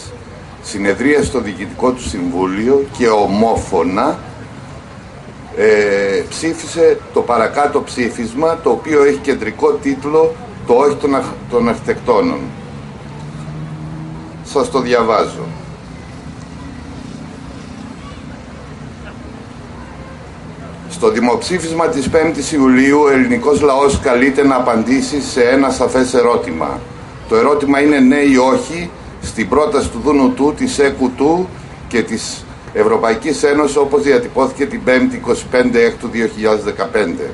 συνεδρίασε στο Διοικητικό του Συμβούλιο και ομόφωνα ψήφισε το παρακάτω ψήφισμα, το οποίο έχει κεντρικό τίτλο «Το όχι των αρχιτεκτόνων». σας το διαβάζω. Στο δημοψήφισμα της 5ης Ιουλίου, ο ελληνικός λαός καλείται να απαντήσει σε ένα σαφές ερώτημα. Το ερώτημα είναι ναι ή όχι στην πρόταση του ΔΝΤ, της ΕΚΤ και της Ευρωπαϊκής Ένωσης, όπως διατυπώθηκε την 5η 25 Έκτου 2015.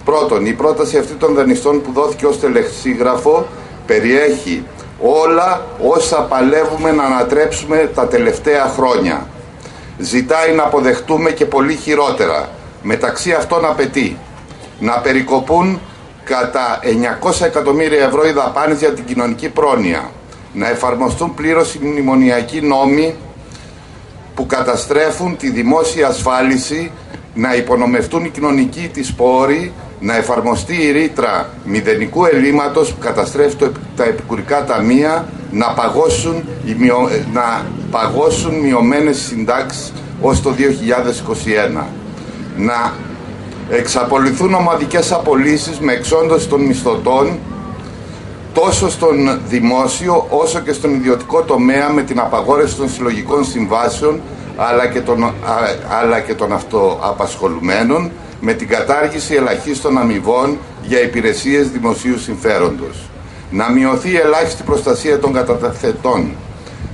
Πρώτον, η πρόταση αυτή των δανειστών που δόθηκε ως τελεσίγραφο περιέχει όλα όσα παλεύουμε να ανατρέψουμε τα τελευταία χρόνια. Ζητάει να αποδεχτούμε και πολύ χειρότερα. Μεταξύ αυτών απαιτεί να περικοπούν κατά 900 εκατομμύρια ευρώ οι δαπάνες για την κοινωνική πρόνοια, να εφαρμοστούν πλήρως οι μνημονιακοί νόμοι που καταστρέφουν τη δημόσια ασφάλιση, να υπονομευτούν οι κοινωνικοί της πόροι, να εφαρμοστεί η ρήτρα μηδενικού ελλείμματος που καταστρέφει τα επικουρικά ταμεία, να παγώσουν μειωμένες συντάξεις ως το 2021, να εξαπολυθούν ομαδικές απολύσεις με εξόντωση των μισθωτών τόσο στον δημόσιο όσο και στον ιδιωτικό τομέα, με την απαγόρευση των συλλογικών συμβάσεων αλλά και των αυτοαπασχολουμένων, με την κατάργηση ελαχίστων αμοιβών για υπηρεσίες δημοσίου συμφέροντος, να μειωθεί η ελάχιστη προστασία των καταθετών,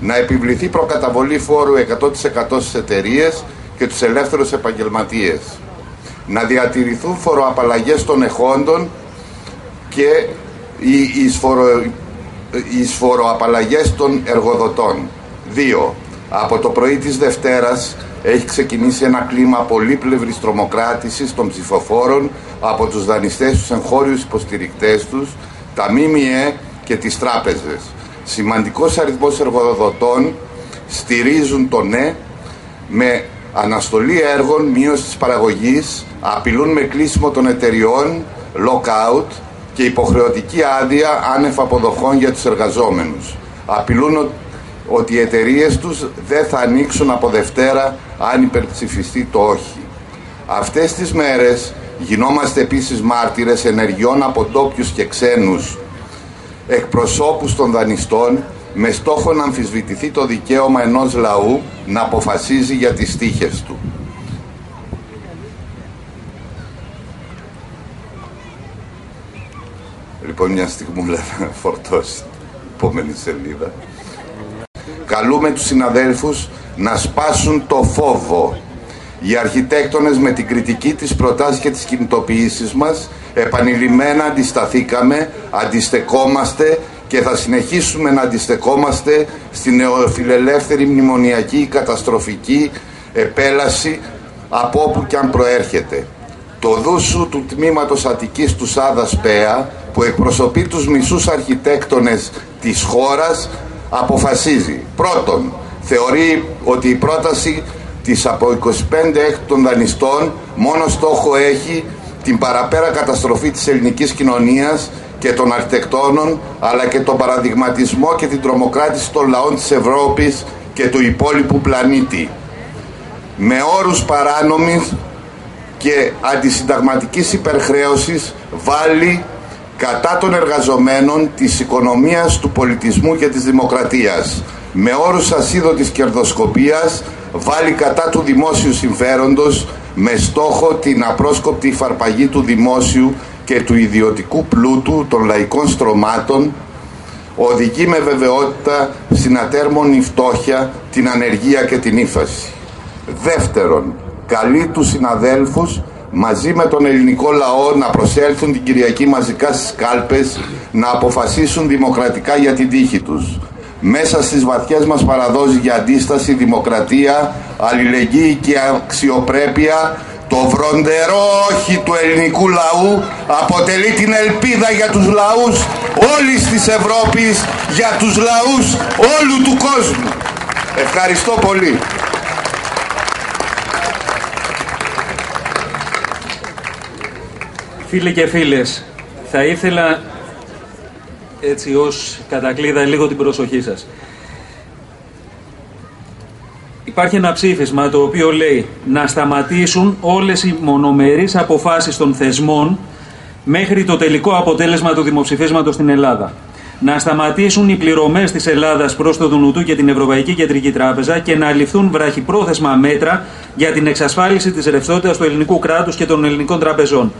να επιβληθεί προκαταβολή φόρου 100% στις εταιρείες και τους ελεύθερους επαγγελματίες, να διατηρηθούν φοροαπαλλαγές των εχόντων και οι φοροαπαλλαγές των εργοδοτών. 2. Από το πρωί της Δευτέρας έχει ξεκινήσει ένα κλίμα πολύπλευρης τρομοκράτησης των ψηφοφόρων από τους δανειστές, τους εγχώριους υποστηρικτές τους, τα ΜΜΕ και τις τράπεζες. Σημαντικός αριθμός εργοδοτών στηρίζουν το ναι με αναστολή έργων, μείωση της παραγωγής, απειλούν με κλείσιμο των εταιριών, lockout και υποχρεωτική άδεια άνευ αποδοχών για τους εργαζόμενους. Απειλούν ότι οι εταιρείες τους δεν θα ανοίξουν από Δευτέρα αν υπερψηφιστεί το όχι. Αυτές τις μέρες γινόμαστε επίσης μάρτυρες ενεργειών από ντόπιους και ξένους εκπροσώπους των δανειστών με στόχο να αμφισβητηθεί το δικαίωμα ενός λαού να αποφασίζει για τις τύχες του. Λοιπόν, μια στιγμούλα να φορτώσει επόμενη σελίδα. Καλούμε τους συναδέλφους να σπάσουν το φόβο. Οι αρχιτέκτονες με την κριτική της προτάσεις και τις κινητοποιήσεις μας επανειλημμένα αντισταθήκαμε, αντιστεκόμαστε και θα συνεχίσουμε να αντιστεκόμαστε στην νεοφιλελεύθερη μνημονιακή καταστροφική επέλαση από όπου και αν προέρχεται. Το δούσου του τμήματος Αττικής του Σάδας Πέα, που εκπροσωπεί τους μισούς αρχιτέκτονες της χώρας, αποφασίζει. Πρώτον, θεωρεί ότι η πρόταση της από 25 των δανειστών μόνο στόχο έχει την παραπέρα καταστροφή της ελληνικής κοινωνίας και των αρχιτεκτόνων, αλλά και τον παραδειγματισμό και την τρομοκράτηση των λαών της Ευρώπης και του υπόλοιπου πλανήτη. Με όρους παράνομης και αντισυνταγματικής υπερχρέωσης βάλει κατά των εργαζομένων, της οικονομίας, του πολιτισμού και της δημοκρατίας. Με όρους ασίδωτης κερδοσκοπίας βάλει κατά του δημόσιου συμφέροντος με στόχο την απρόσκοπτη υφαρπαγή του δημόσιου και του ιδιωτικού πλούτου των λαϊκών στρωμάτων, οδηγεί με βεβαιότητα στην ατέρμονη φτώχεια, την ανεργία και την ύφαση. Δεύτερον, καλεί τους συναδέλφους μαζί με τον ελληνικό λαό να προσέλθουν την Κυριακή μαζικά στις κάλπες, να αποφασίσουν δημοκρατικά για την τύχη τους. Μέσα στις βαθιές μας παραδόσεις για αντίσταση, δημοκρατία, αλληλεγγύη και αξιοπρέπεια, το βροντερό όχι του ελληνικού λαού αποτελεί την ελπίδα για τους λαούς όλης της Ευρώπης, για τους λαούς όλου του κόσμου. Ευχαριστώ πολύ. Φίλοι και φίλες, θα ήθελα έτσι ως κατακλείδα λίγο την προσοχή σας. Υπάρχει ένα ψήφισμα το οποίο λέει να σταματήσουν όλες οι μονομερείς αποφάσεις των θεσμών μέχρι το τελικό αποτέλεσμα του δημοψηφίσματος στην Ελλάδα. να σταματήσουν οι πληρωμές της Ελλάδας προς το ΔΝΤ και την Ευρωπαϊκή Κεντρική Τράπεζα και να ληφθούν βραχυπρόθεσμα μέτρα για την εξασφάλιση της ρευστότητας του ελληνικού κράτους και των ελληνικών τραπεζών.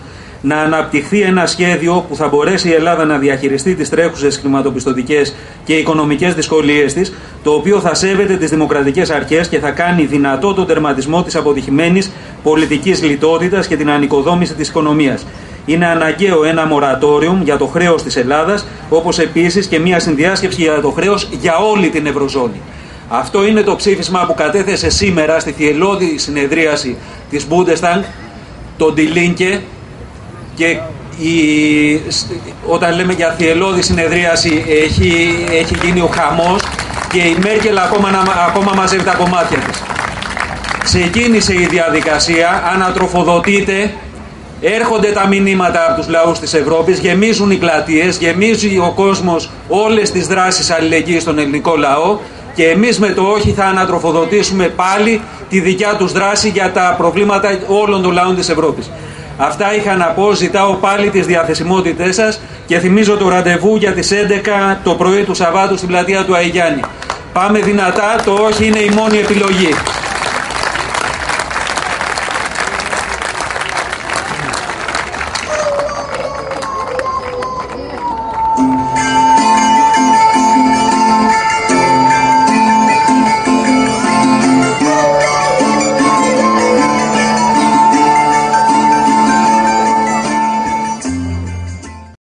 Να αναπτυχθεί ένα σχέδιο που θα μπορέσει η Ελλάδα να διαχειριστεί τις τρέχουσες χρηματοπιστωτικές και οικονομικές δυσκολίες της, το οποίο θα σέβεται τις δημοκρατικές αρχές και θα κάνει δυνατό τον τερματισμό της αποτυχημένης πολιτικής λιτότητας και την ανοικοδόμηση της οικονομίας. Είναι αναγκαίο ένα μορατόριουμ για το χρέος της Ελλάδας, όπως επίσης και μια συνδιάσκεψη για το χρέος για όλη την Ευρωζώνη. Αυτό είναι το ψήφισμα που κατέθεσε σήμερα στη θυελλώδη συνεδρίαση της Bundestag, το Die Linke, και όταν λέμε για θυελλώδη συνεδρίαση έχει γίνει ο χαμός και η Μέρκελ ακόμα μαζεύει τα κομμάτια της. Ξεκίνησε η διαδικασία, ανατροφοδοτείται, έρχονται τα μηνύματα από τους λαούς της Ευρώπης, γεμίζουν οι πλατείες, γεμίζει ο κόσμος όλες τις δράσεις αλληλεγγύης στον ελληνικό λαό και εμείς με το όχι θα ανατροφοδοτήσουμε πάλι τη δικιά τους δράση για τα προβλήματα όλων των λαών της Ευρώπης. Αυτά είχα να πω, ζητάω πάλι τις διαθεσιμότητές σας και θυμίζω το ραντεβού για τις 11 το πρωί του Σαββάτου στην πλατεία του Αϊγιάννη. Πάμε δυνατά, το όχι είναι η μόνη επιλογή.